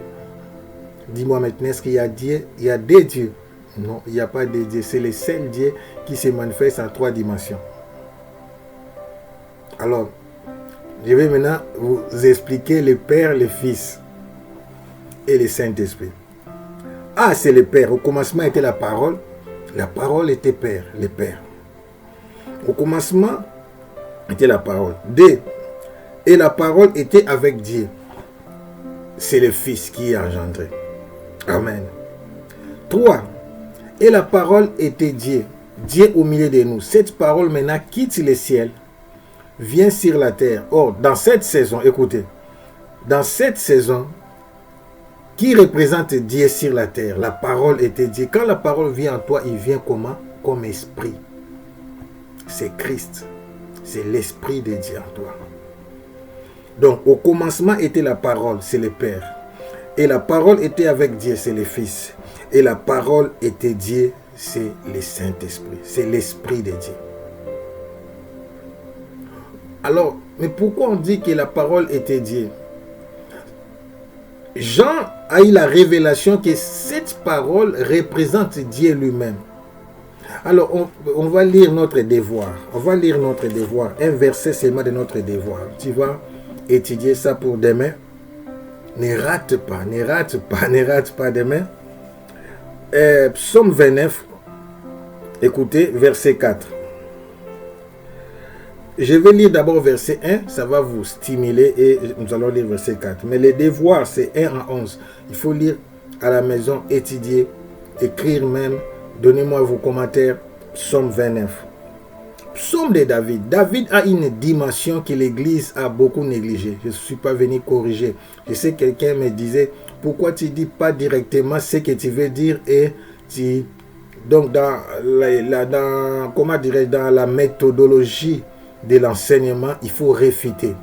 Dis-moi maintenant, est-ce qu'il y a Dieu? Il y a des dieux. Non, il n'y a pas de Dieu. C'est le seul Dieu qui se manifeste en 3 dimensions. Alors, je vais maintenant vous expliquer le Père, le Fils et le Saint-Esprit. A, c'est le Père. Au commencement était la parole. La parole était Père, le Père. Au commencement était la parole. D, et la parole était avec Dieu. C'est le Fils qui est engendré. Amen. 3, et la parole était Dieu. Dieu au milieu de nous. Cette parole maintenant quitte le ciel, vient sur la terre. Or, dans cette saison, écoutez, dans cette saison, qui représente Dieu sur la terre? La parole était Dieu. Quand la parole vient en toi, il vient comment? Comme esprit. C'est Christ. C'est l'esprit de Dieu en toi. Donc, au commencement était la parole, c'est le Père. Et la parole était avec Dieu, c'est le Fils. Et la parole était Dieu, c'est le Saint-Esprit. C'est l'esprit de Dieu. Alors, mais pourquoi on dit que la parole était Dieu? Jean a eu la révélation que cette parole représente Dieu lui-même. Alors, on va lire notre devoir. On va lire notre devoir. Un verset seulement de notre devoir. Tu vas étudier ça pour demain. Ne rate pas, ne rate pas, ne rate pas demain. Psaume 29. Écoutez, verset 4. Je vais lire d'abord verset 1, ça va vous stimuler et nous allons lire verset 4. Mais les devoirs, c'est 1 à 11. Il faut lire à la maison, étudier, écrire même. Donnez-moi vos commentaires. Psaume 29. Psaume de David. David a une dimension que l'Église a beaucoup négligée. Je ne suis pas venu corriger. Je sais que quelqu'un me disait, pourquoi tu ne dis pas directement ce que tu veux dire et tu... Donc, dans la méthodologie de l'enseignement, il faut réfuter.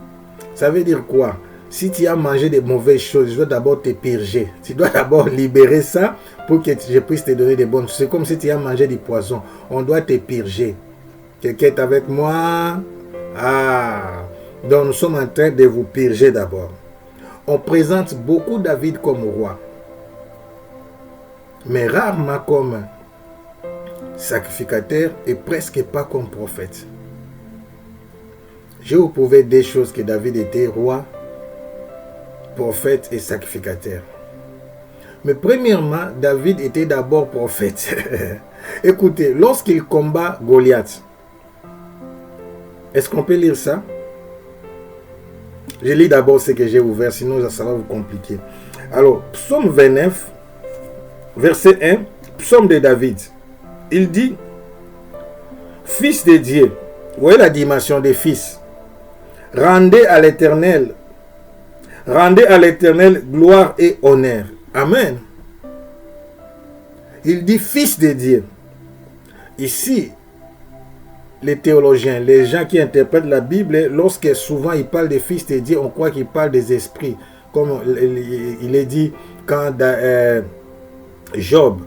Ça veut dire quoi? Si tu as mangé des mauvaises choses, je dois d'abord te purger. Tu dois d'abord libérer ça pour que je puisse te donner des bonnes choses. C'est comme si tu as mangé du poison. On doit te purger. Quelqu'un est avec moi? Ah! Donc nous sommes en train de vous purger d'abord. On présente beaucoup David comme roi. Mais rarement comme sacrificateur et presque pas comme prophète. Je vous prouver des choses que David était roi, prophète et sacrificateur. Mais premièrement, David était d'abord prophète. Écoutez, lorsqu'il combat Goliath, est-ce qu'on peut lire ça? Je lis d'abord ce que j'ai ouvert, sinon ça va vous compliquer. Alors, psaume 29, verset 1, psaume de David. Il dit, fils de Dieu, vous voyez la dimension des fils. Rendez à l'Éternel gloire et honneur. Amen. Il dit fils de Dieu. Ici, les théologiens, les gens qui interprètent la Bible, lorsque souvent ils parlent des fils de Dieu, on croit qu'ils parlent des esprits. Comme il est dit quand Job,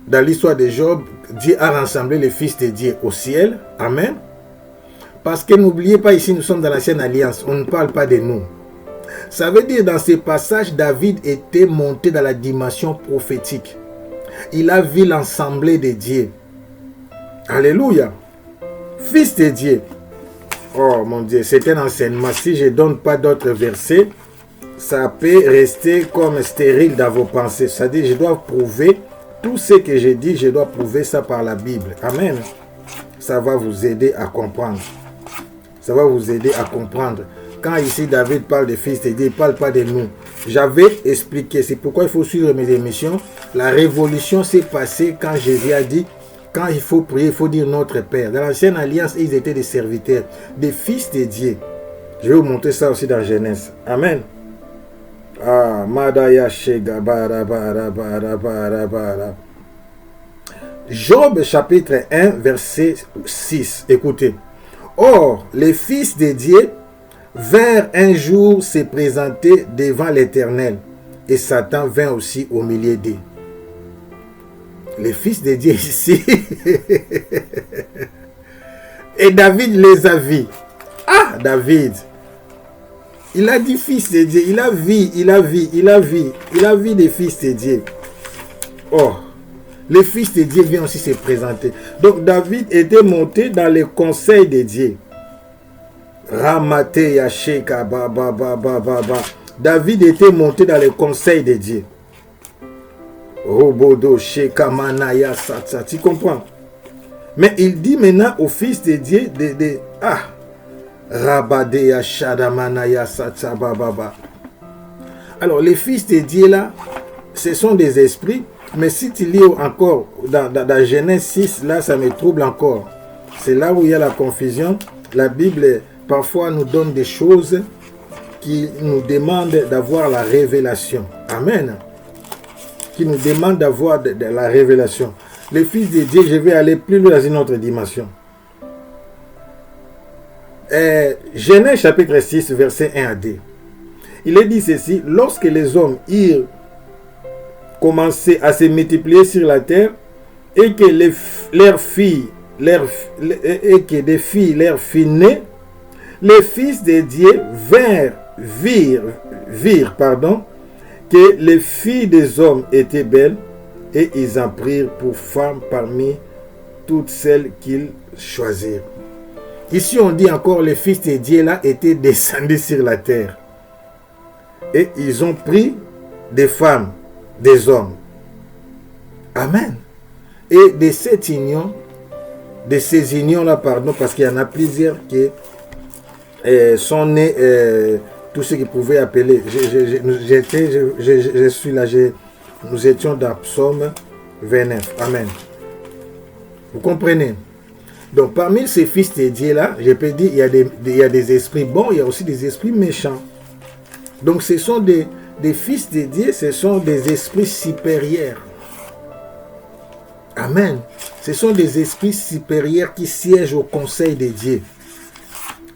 dans l'histoire de Job, Dieu a rassemblé les fils de Dieu au ciel. Amen. Parce que n'oubliez pas, ici nous sommes dans l'ancienne alliance, on ne parle pas de nous. Ça veut dire dans ces passages, David était monté dans la dimension prophétique. Il a vu l'assemblée de Dieu. Alléluia. Fils de Dieu. Oh mon Dieu, c'est un enseignement. Si je ne donne pas d'autres versets, ça peut rester comme stérile dans vos pensées. C'est-à-dire, je dois prouver tout ce que j'ai dit, je dois prouver ça par la Bible. Amen. Ça va vous aider à comprendre. Ça va vous aider à comprendre. Quand ici David parle de fils de Dieu, il ne parle pas de nous. J'avais expliqué, c'est pourquoi il faut suivre mes émissions. La révolution s'est passée quand Jésus a dit, quand il faut prier, il faut dire notre Père. Dans l'ancienne alliance, ils étaient des serviteurs, des fils de Dieu. Je vais vous montrer ça aussi dans Genèse. Amen. Ah, Madaya Shega bara bara bara bara bara. Job chapitre 1 verset 6. Écoutez. Or, les fils de Dieu vinrent un jour se présenter devant l'Éternel, et Satan vint aussi au milieu d'eux. Les fils de Dieu ici. Et David les a vus. Ah, David. Il a dit fils de Dieu. Il a vu des fils de Dieu. Oh. Les fils de Dieu viennent aussi se présenter. Donc David était monté dans le conseil de Dieu. Ramate Yasheka ba ba ba ba ba ba. David était monté dans le conseil de Dieu. Robodo Sheka Manaya Satsa. Tu comprends? Mais il dit maintenant aux fils de Dieu Rabade Yashada Manaya Satsa ba ba ba. Alors les fils de Dieu là, ce sont des esprits. Mais si tu lis encore dans Genèse 6, là, ça me trouble encore. C'est là où il y a la confusion. La Bible, parfois, nous donne des choses qui nous demandent d'avoir la révélation. Amen. Qui nous demandent d'avoir de la révélation. Les fils de Dieu, je vais aller plus loin dans une autre dimension. Genèse chapitre 6, verset 1 à 2. Il est dit ceci, lorsque les hommes eurent commencer à se multiplier sur la terre et que des filles leur filles nées, les fils de Dieu virent que les filles des hommes étaient belles et ils en prirent pour femmes parmi toutes celles qu'ils choisirent. Ici on dit encore les fils de Dieu là étaient descendus sur la terre et ils ont pris des femmes des hommes. Amen. Et de cette union, de ces unions-là, parce qu'il y en a plusieurs qui sont nés, tous ceux qui pouvaient appeler. Je suis là, nous étions dans Psaume 29. Amen. Vous comprenez? Donc, parmi ces fils de Dieu-là, je peux dire, il y a des esprits bons, il y a aussi des esprits méchants. Donc, ce sont des fils de Dieu, ce sont des esprits supérieurs. Amen. Ce sont des esprits supérieurs qui siègent au conseil de Dieu.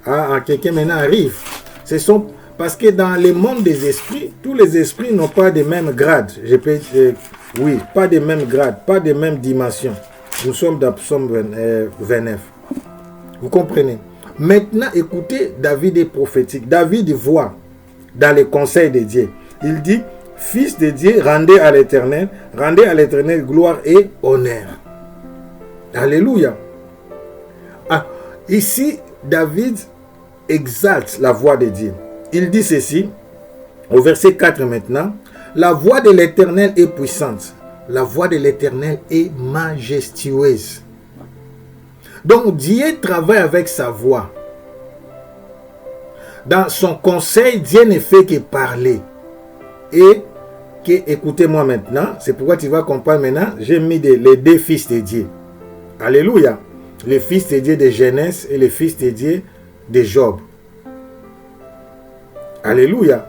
Ah, quelqu'un maintenant arrive. Parce que dans le monde des esprits, tous les esprits n'ont pas de même grade. Oui, pas de même grade, pas de même dimension. Nous sommes dans Psaume 29. Vous comprenez? Maintenant, écoutez, David est prophétique. David voit dans le conseil de Dieu. Il dit, fils de Dieu, rendez à l'Éternel gloire et honneur. Alléluia. Ah, ici, David exalte la voix de Dieu. Il dit ceci, au verset 4 maintenant, la voix de l'Éternel est puissante. La voix de l'Éternel est majestueuse. Donc, Dieu travaille avec sa voix. Dans son conseil, Dieu ne fait que parler. Et écoutez-moi maintenant, c'est pourquoi tu vas comprendre maintenant, j'ai mis les deux fils de Dieu. Alléluia. Les fils de Dieu de Genèse et les fils de Dieu de Job. Alléluia.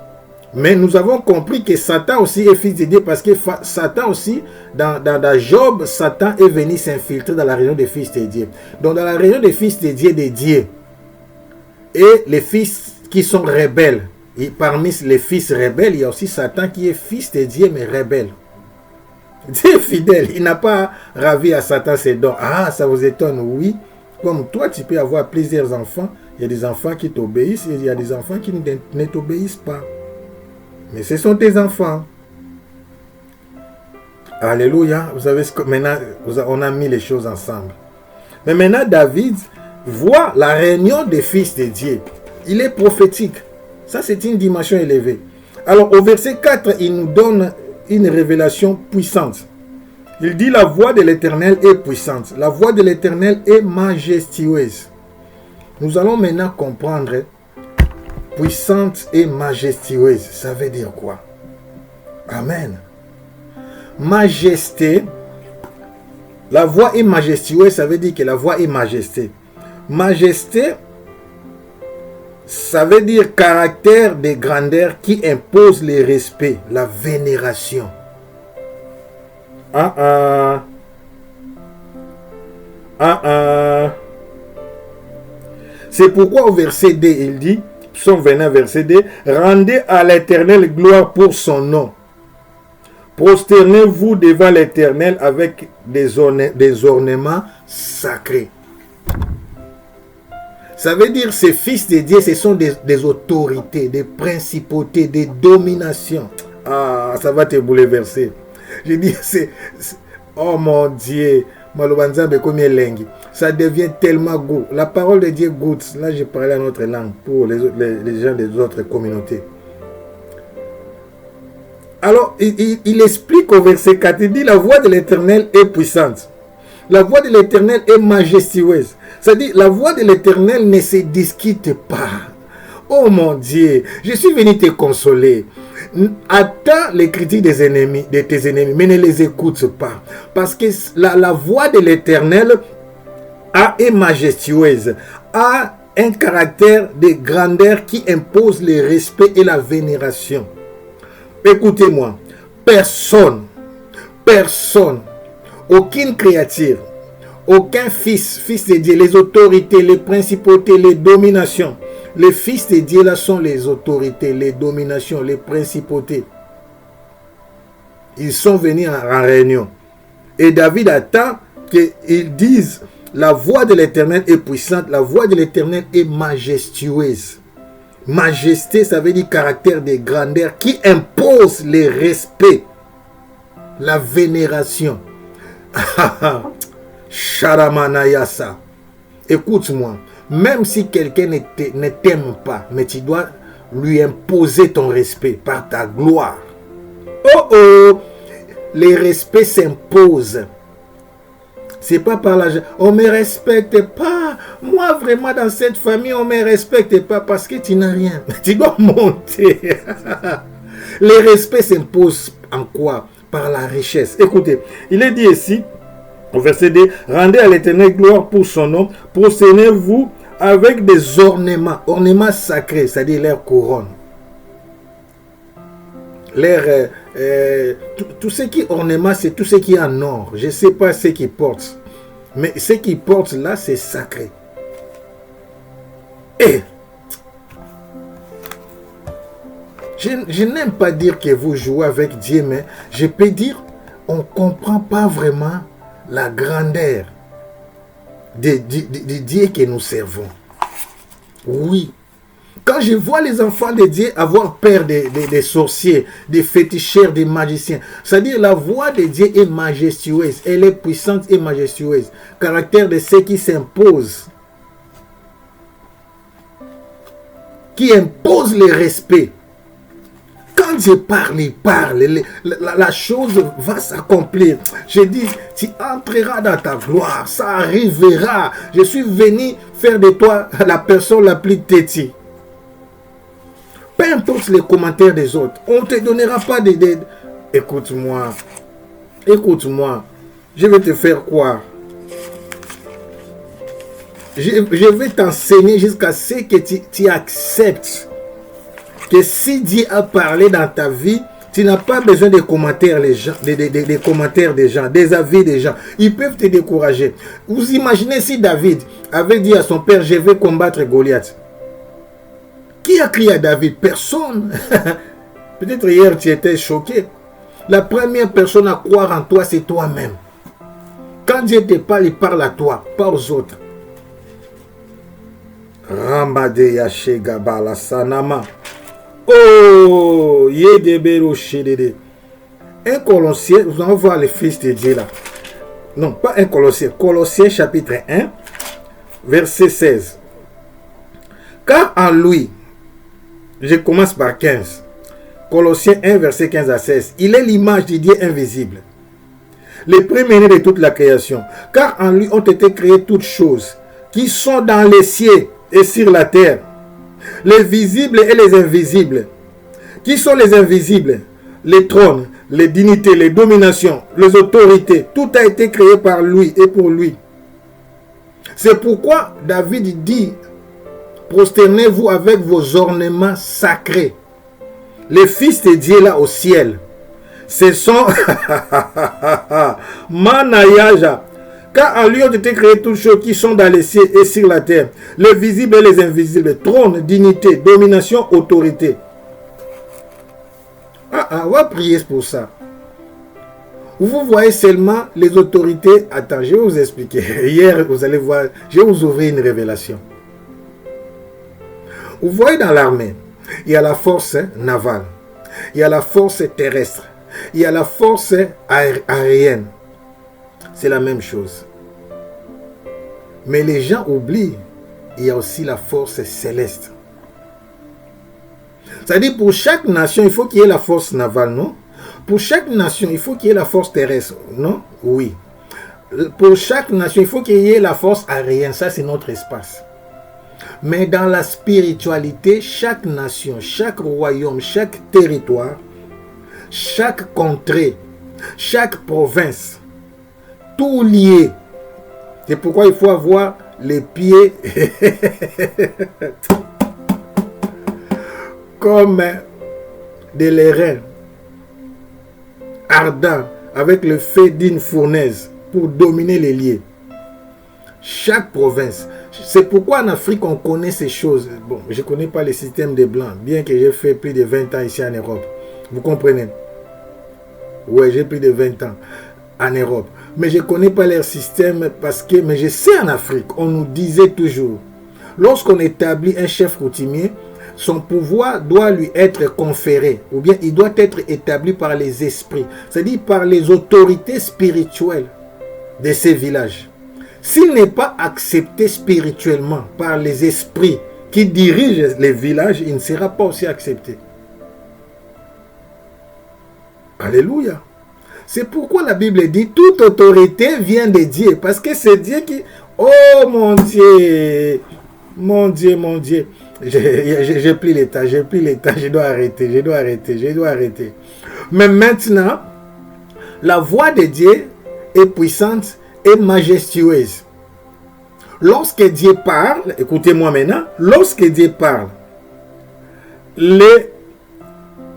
Mais nous avons compris que Satan aussi est fils de Dieu parce que Satan aussi, dans Job, Satan est venu s'infiltrer dans la réunion des fils de Dieu. Donc dans la réunion des fils de Dieu, et les fils qui sont rebelles, et parmi les fils rebelles, il y a aussi Satan qui est fils de Dieu mais rebelle. Dieu est fidèle, il n'a pas ravi à Satan ses dons. Ah, ça vous étonne? Oui. Comme toi, tu peux avoir plusieurs enfants. Il y a des enfants qui t'obéissent et il y a des enfants qui ne t'obéissent pas. Mais ce sont tes enfants. Alléluia. Vous savez ce que maintenant, on a mis les choses ensemble. Mais maintenant, David voit la réunion des fils de Dieu. Il est prophétique. Ça, c'est une dimension élevée. Alors, au verset 4, il nous donne une révélation puissante. Il dit, la voix de l'Éternel est puissante. La voix de l'Éternel est majestueuse. Nous allons maintenant comprendre puissante et majestueuse. Ça veut dire quoi? Amen. Majesté. La voix est majestueuse, ça veut dire que la voix est majesté. Majesté, ça veut dire caractère de grandeur qui impose le respect, la vénération. C'est pourquoi au verset 2, il dit, Psaume 29, verset 2, rendez à l'Éternel gloire pour son nom. Prosternez-vous devant l'Éternel avec des ornements sacrés. Ça veut dire ces fils de Dieu, ce sont des autorités, des principautés, des dominations. Ah, ça va te bouleverser. Je dis, oh mon Dieu, ça devient tellement goût. La parole de Dieu goûte. Là, je parlais à notre langue pour les gens des autres communautés. Alors, il explique au verset 4, il dit, la voix de l'Éternel est puissante. La voix de l'Éternel est majestueuse. C'est-à-dire, la voix de l'Éternel ne se discute pas. Oh mon Dieu, je suis venu te consoler. Attends les critiques des ennemis, de tes ennemis, mais ne les écoute pas. Parce que la voix de l'Éternel est majestueuse, a un caractère de grandeur qui impose le respect et la vénération. Écoutez-moi, personne, aucune créature, aucun fils de Dieu, les autorités, les principautés, les dominations, les fils de Dieu là sont les autorités, les dominations, les principautés. Ils sont venus en réunion. Et David attend qu'ils disent, la voix de l'Éternel est puissante, la voix de l'Éternel est majestueuse. Majesté, ça veut dire caractère de grandeur qui impose le respect, la vénération. Sharamanayasa. Écoute-moi, même si quelqu'un ne t'aime pas, mais tu dois lui imposer ton respect par ta gloire. Oh, le respect s'impose. C'est pas par l'argent. On ne me respecte pas. Moi, vraiment, dans cette famille, on ne me respecte pas parce que tu n'as rien. Tu dois monter. Le respect s'impose en quoi? Par la richesse. Écoutez, il est dit ici, au verset 2, rendez à l'Éternel gloire pour son nom, prosternez-vous avec des ornements sacrés, c'est-à-dire leur couronne. Tout ce qui est ornement, c'est tout ce qui est en or. Je ne sais pas ce qu'ils portent. Mais ce qu'ils portent là, c'est sacré. Et je n'aime pas dire que vous jouez avec Dieu, mais je peux dire, on ne comprend pas vraiment la grandeur de Dieu que nous servons. Oui. Quand je vois les enfants de Dieu avoir peur des sorciers, des féticheurs, des magiciens, c'est-à-dire la voix de Dieu est majestueuse, elle est puissante et majestueuse. Caractère de ceux qui s'imposent, qui imposent le respect. Quand je parle, il parle, la chose va s'accomplir. Je dis, tu entreras dans ta gloire, ça arrivera. Je suis venu faire de toi la personne la plus têtue. Peu importe les commentaires des autres, on ne te donnera pas des... Écoute-moi, je vais te faire croire. Je vais t'enseigner jusqu'à ce que tu acceptes que si Dieu a parlé dans ta vie, tu n'as pas besoin des commentaires, des commentaires des gens, des avis des gens. Ils peuvent te décourager. Vous imaginez si David avait dit à son père, je vais combattre Goliath. Qui a crié à David? Personne. Peut-être hier tu étais choqué. La première personne à croire en toi, c'est toi-même. Quand Dieu te parle, il parle à toi, pas aux autres. Rambade Yaché Gabala Sanama. Oh, Yedebero Shedede. Un Colossien, vous allez voir les fils de Dieu là. Non, pas un Colossien. Colossiens chapitre 1, verset 16. Car en lui, je commence par 15. Colossiens 1, verset 15 à 16. Il est l'image du Dieu invisible, les premiers-nés de toute la création. Car en lui ont été créées toutes choses qui sont dans les cieux et sur la terre, les visibles et les invisibles. Qui sont les invisibles? Les trônes, les dignités, les dominations, les autorités. Tout a été créé par lui et pour lui. C'est pourquoi David dit, prosternez-vous avec vos ornements sacrés. Les fils de Dieu là au ciel, ce sont Manayaja. Car en lui ont été créées toutes choses qui sont dans les cieux et sur la terre, les visibles et les invisibles, trône, dignité, domination, autorité. On va prier pour ça. Vous voyez seulement les autorités. Attends, je vais vous expliquer. Hier, vous allez voir, je vais vous ouvrir une révélation. Vous voyez dans l'armée, il y a la force navale, il y a la force terrestre, il y a la force aérienne. C'est la même chose. Mais les gens oublient, il y a aussi la force céleste. C'est-à-dire pour chaque nation, il faut qu'il y ait la force navale, non? Pour chaque nation, il faut qu'il y ait la force terrestre, non? Oui. Pour chaque nation, il faut qu'il y ait la force aérienne. Ça, c'est notre espace. Mais dans la spiritualité, chaque nation, chaque royaume, chaque territoire, chaque contrée, chaque province, tout lié. C'est pourquoi il faut avoir les pieds comme de l'airain ardent avec le feu d'une fournaise pour dominer les lieux. Chaque province. C'est pourquoi en Afrique on connaît ces choses. Bon, je ne connais pas le système des Blancs, bien que j'ai fait plus de 20 ans ici en Europe. Vous comprenez? Oui, j'ai plus de 20 ans en Europe. Mais je ne connais pas leur système parce que, mais je sais en Afrique, on nous disait toujours, lorsqu'on établit un chef coutumier, son pouvoir doit lui être conféré, ou bien il doit être établi par les esprits, c'est-à-dire par les autorités spirituelles de ces villages. S'il n'est pas accepté spirituellement par les esprits qui dirigent les villages, il ne sera pas aussi accepté. Alléluia. C'est pourquoi la Bible dit toute autorité vient de Dieu. Parce que c'est Dieu qui... Oh mon Dieu. Mon Dieu, mon Dieu. J'ai pris l'état, je dois arrêter. Mais maintenant, la voix de Dieu est puissante et majestueuse. Lorsque Dieu parle, écoutez-moi maintenant, lorsque Dieu parle, les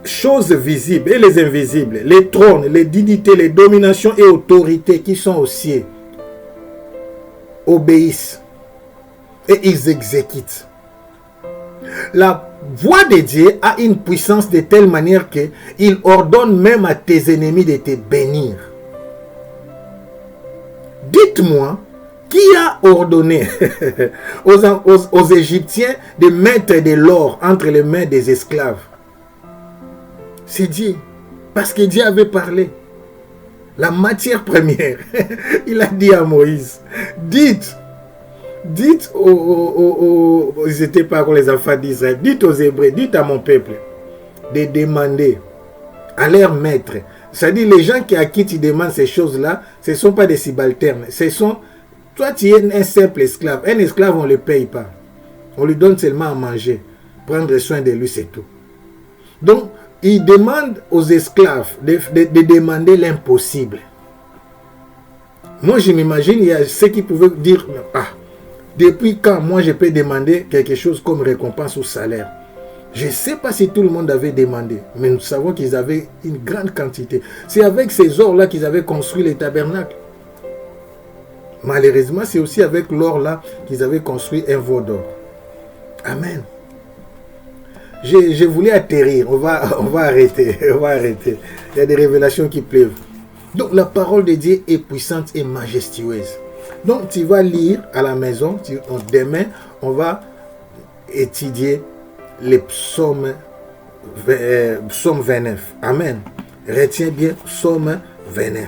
choses visibles et les invisibles, les trônes, les dignités, les dominations et autorités qui sont aux cieux, obéissent et ils exécutent. La voix de Dieu a une puissance de telle manière qu'il ordonne même à tes ennemis de te bénir. Dites-moi, qui a ordonné aux Égyptiens de mettre de l'or entre les mains des esclaves? C'est Dieu. Parce que Dieu avait parlé. La matière première. Il a dit à Moïse, dites ils n'étaient pas comme les enfants d'Israël, dites aux Hébreux, dites à mon peuple de demander à leur maître. C'est-à-dire les gens à qui tu demandes ces choses-là, ce ne sont pas des subalternes. Toi tu es un simple esclave. Un esclave, on ne le paye pas. On lui donne seulement à manger. Prendre soin de lui, c'est tout. Donc, il demande aux esclaves de demander l'impossible. Moi, je m'imagine, il y a ceux qui pouvaient dire, depuis quand moi je peux demander quelque chose comme récompense ou salaire? Je ne sais pas si tout le monde avait demandé, mais nous savons qu'ils avaient une grande quantité. C'est avec ces ors-là qu'ils avaient construit les tabernacles. Malheureusement, c'est aussi avec l'or-là qu'ils avaient construit un veau d'or. Amen. Je voulais atterrir. On va arrêter. Il y a des révélations qui pleuvent. Donc, la parole de Dieu est puissante et majestueuse. Donc, tu vas lire à la maison. Demain, on va étudier les psaumes 29. Amen. Retiens bien Psaume 29.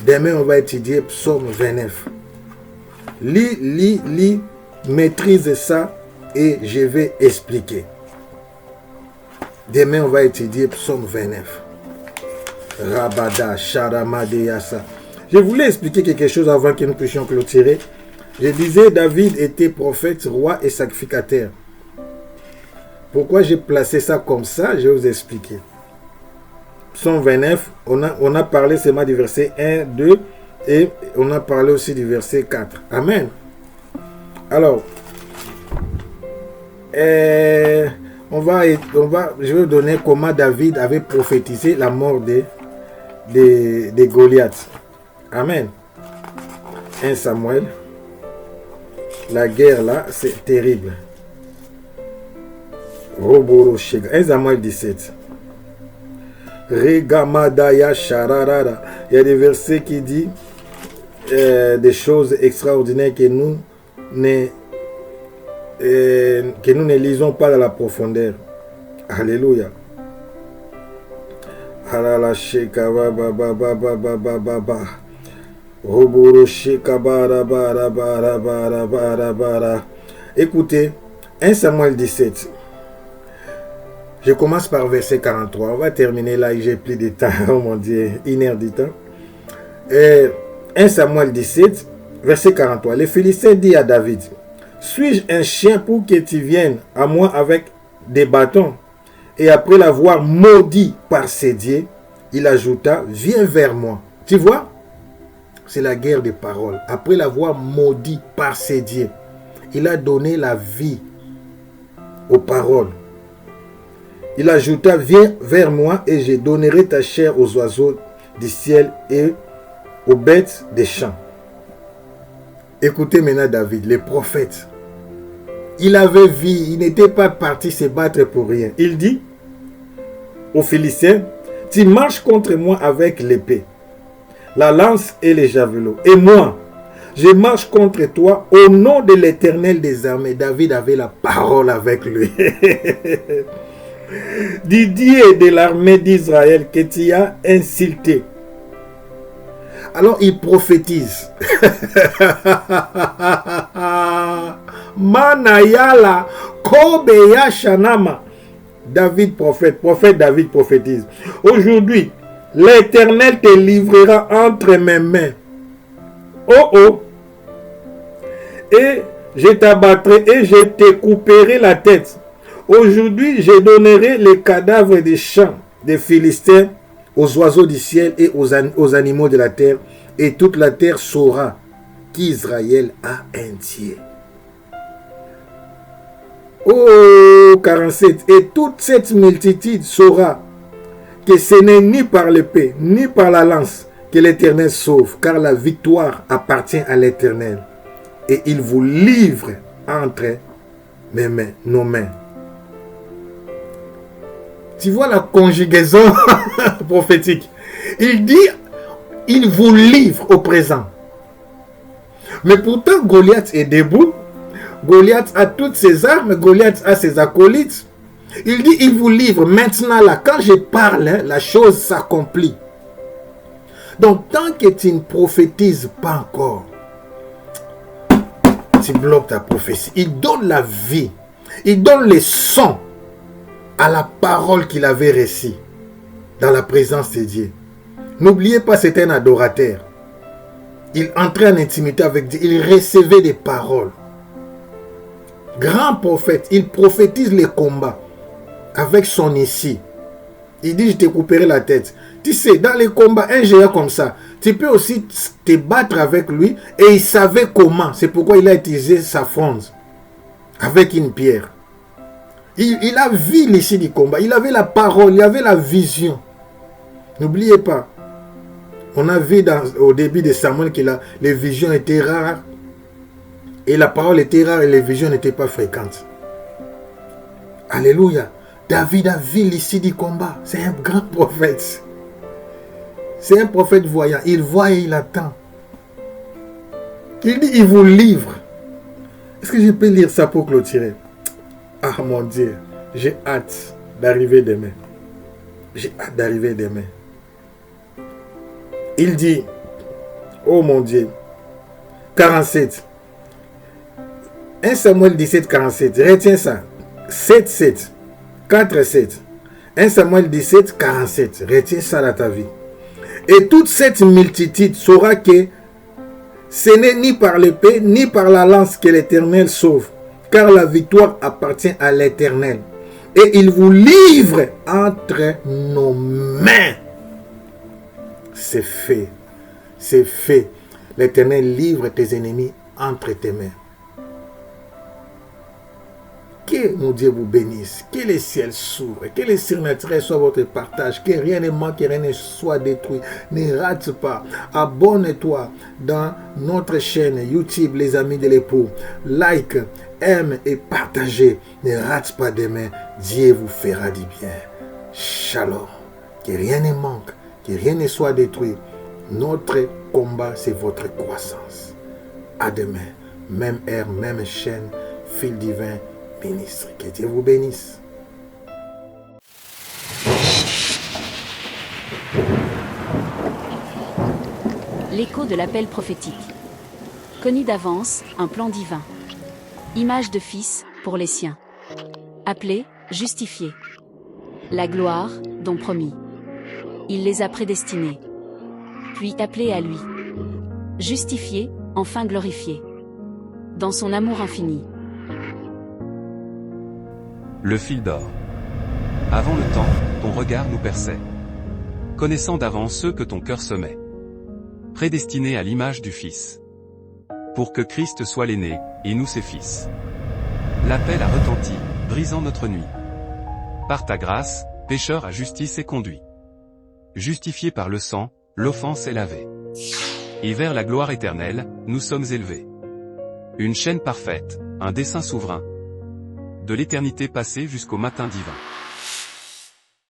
Demain, on va étudier Psaume 29. Lis, maîtrise ça et je vais expliquer. Demain, on va étudier Psaume 29. Rabada, Sharamadeyasa. Je voulais expliquer quelque chose avant que nous puissions clôturer. Je disais, David était prophète, roi et sacrificateur. Pourquoi j'ai placé ça comme ça? Je vais vous expliquer. Psaume 29, on a parlé seulement du verset 1, 2 et on a parlé aussi du verset 4. Amen. Alors, je vais vous donner comment David avait prophétisé la mort de Goliath. Amen. 1 Samuel. La guerre là, c'est terrible. 1 Samuel 17. Regamadaya Shararara. Il y a des versets qui disent des choses extraordinaires que nous ne lisons pas dans la profondeur. Alléluia. Alala sheka ba ba ba ba ba ba ba ba ba. Roboro sheka bara bara bara bara bara bara. Écoutez, 1 Samuel 17. Je commence par verset 43. On va terminer là. J'ai plus de temps. Oh mon Dieu, 1 heure du temps. 1 Samuel 17, verset 43. Le Philistin dit à David: suis-je un chien pour que tu viennes à moi avec des bâtons? Et après l'avoir maudit par ses dieux, il ajouta: viens vers moi. Tu vois, c'est la guerre des paroles. Après l'avoir maudit par ses dieux, il a donné la vie aux paroles. Il ajouta: viens vers moi et je donnerai ta chair aux oiseaux du ciel et aux bêtes des champs. Écoutez maintenant David, le prophète. Il avait vu, il n'était pas parti se battre pour rien. Il dit aux Philistins: tu marches contre moi avec l'épée, la lance et les javelots. Et moi, je marche contre toi au nom de l'Éternel des armées. David avait la parole avec lui. Didier de l'armée d'Israël que tu as insulté. Alors il prophétise. Manayala Kobeya Shanama. David prophète David prophétise. Aujourd'hui, l'Éternel te livrera entre mes mains. Oh oh. Et je t'abattrai et je te couperai la tête. Aujourd'hui, je donnerai les cadavres des champs des Philistins aux oiseaux du ciel et aux animaux de la terre. Et toute la terre saura qu'Israël a un Dieu. Oh, 47. Et toute cette multitude saura que ce n'est ni par l'épée, ni par la lance que l'Éternel sauve, car la victoire appartient à l'Éternel. Et il vous livre entre mes mains, nos mains. Tu vois la conjugaison prophétique. Il dit, il vous livre au présent. Mais pourtant, Goliath est debout. Goliath a toutes ses armes. Goliath a ses acolytes. Il dit, il vous livre. Maintenant, là, quand je parle, la chose s'accomplit. Donc, tant que tu ne prophétises pas encore, tu bloques ta prophétie. Il donne la vie. Il donne les sons à la parole qu'il avait reçue dans la présence de Dieu. N'oubliez pas, c'était un adorateur. Il entrait en intimité avec Dieu. Il recevait des paroles. Grand prophète, il prophétise les combats avec son ici. Il dit, je te couperai la tête. Tu sais, dans les combats, un géant comme ça, tu peux aussi te battre avec lui. Et il savait comment. C'est pourquoi il a utilisé sa fronde avec une pierre. Il a vu l'issue du combat. Il avait la parole, il avait la vision. N'oubliez pas. On a vu au début de Samuel que les visions étaient rares. Et la parole était rare et les visions n'étaient pas fréquentes. Alléluia. David a vu l'issue du combat. C'est un grand prophète. C'est un prophète voyant. Il voit et il attend. Il dit, il vous livre. Est-ce que je peux lire ça pour clôturer? Ah mon Dieu, j'ai hâte d'arriver demain. J'ai hâte d'arriver demain. Il dit, oh mon Dieu, 47. 1 Samuel 17, 47. Retiens ça. 7, 7. 4, 7. 1 Samuel 17, 47. Retiens ça dans ta vie. Et toute cette multitude saura que ce n'est ni par l'épée, ni par la lance que l'Éternel sauve, car la victoire appartient à l'Éternel. Et il vous livre entre nos mains. C'est fait. C'est fait. L'Éternel livre tes ennemis entre tes mains. Que mon Dieu vous bénisse, que les ciels s'ouvrent, que les surnaturels soient votre partage, que rien ne manque, que rien ne soit détruit. Ne rate pas. Abonne-toi dans notre chaîne YouTube, les amis de l'époux. Like, aime et partagez. Ne rate pas demain. Dieu vous fera du bien. Shalom. Que rien ne manque, que rien ne soit détruit. Notre combat, c'est votre croissance. À demain. Même heure, même chaîne, fil divin. Ministre, que Dieu vous bénisse. L'écho de l'appel prophétique. Connu d'avance, un plan divin. Image de fils, pour les siens. Appelé, justifié. La gloire, dont promis. Il les a prédestinés. Puis appelés à lui. Justifiés, enfin glorifiés. Dans son amour infini. Le fil d'or. Avant le temps, ton regard nous perçait. Connaissant d'avance ceux que ton cœur semait. Prédestinés à l'image du Fils. Pour que Christ soit l'aîné, et nous ses fils. L'appel a retenti, brisant notre nuit. Par ta grâce, pécheur à justice est conduit. Justifié par le sang, l'offense est lavée. Et vers la gloire éternelle, nous sommes élevés. Une chaîne parfaite, un dessein souverain. De l'éternité passée jusqu'au matin divin.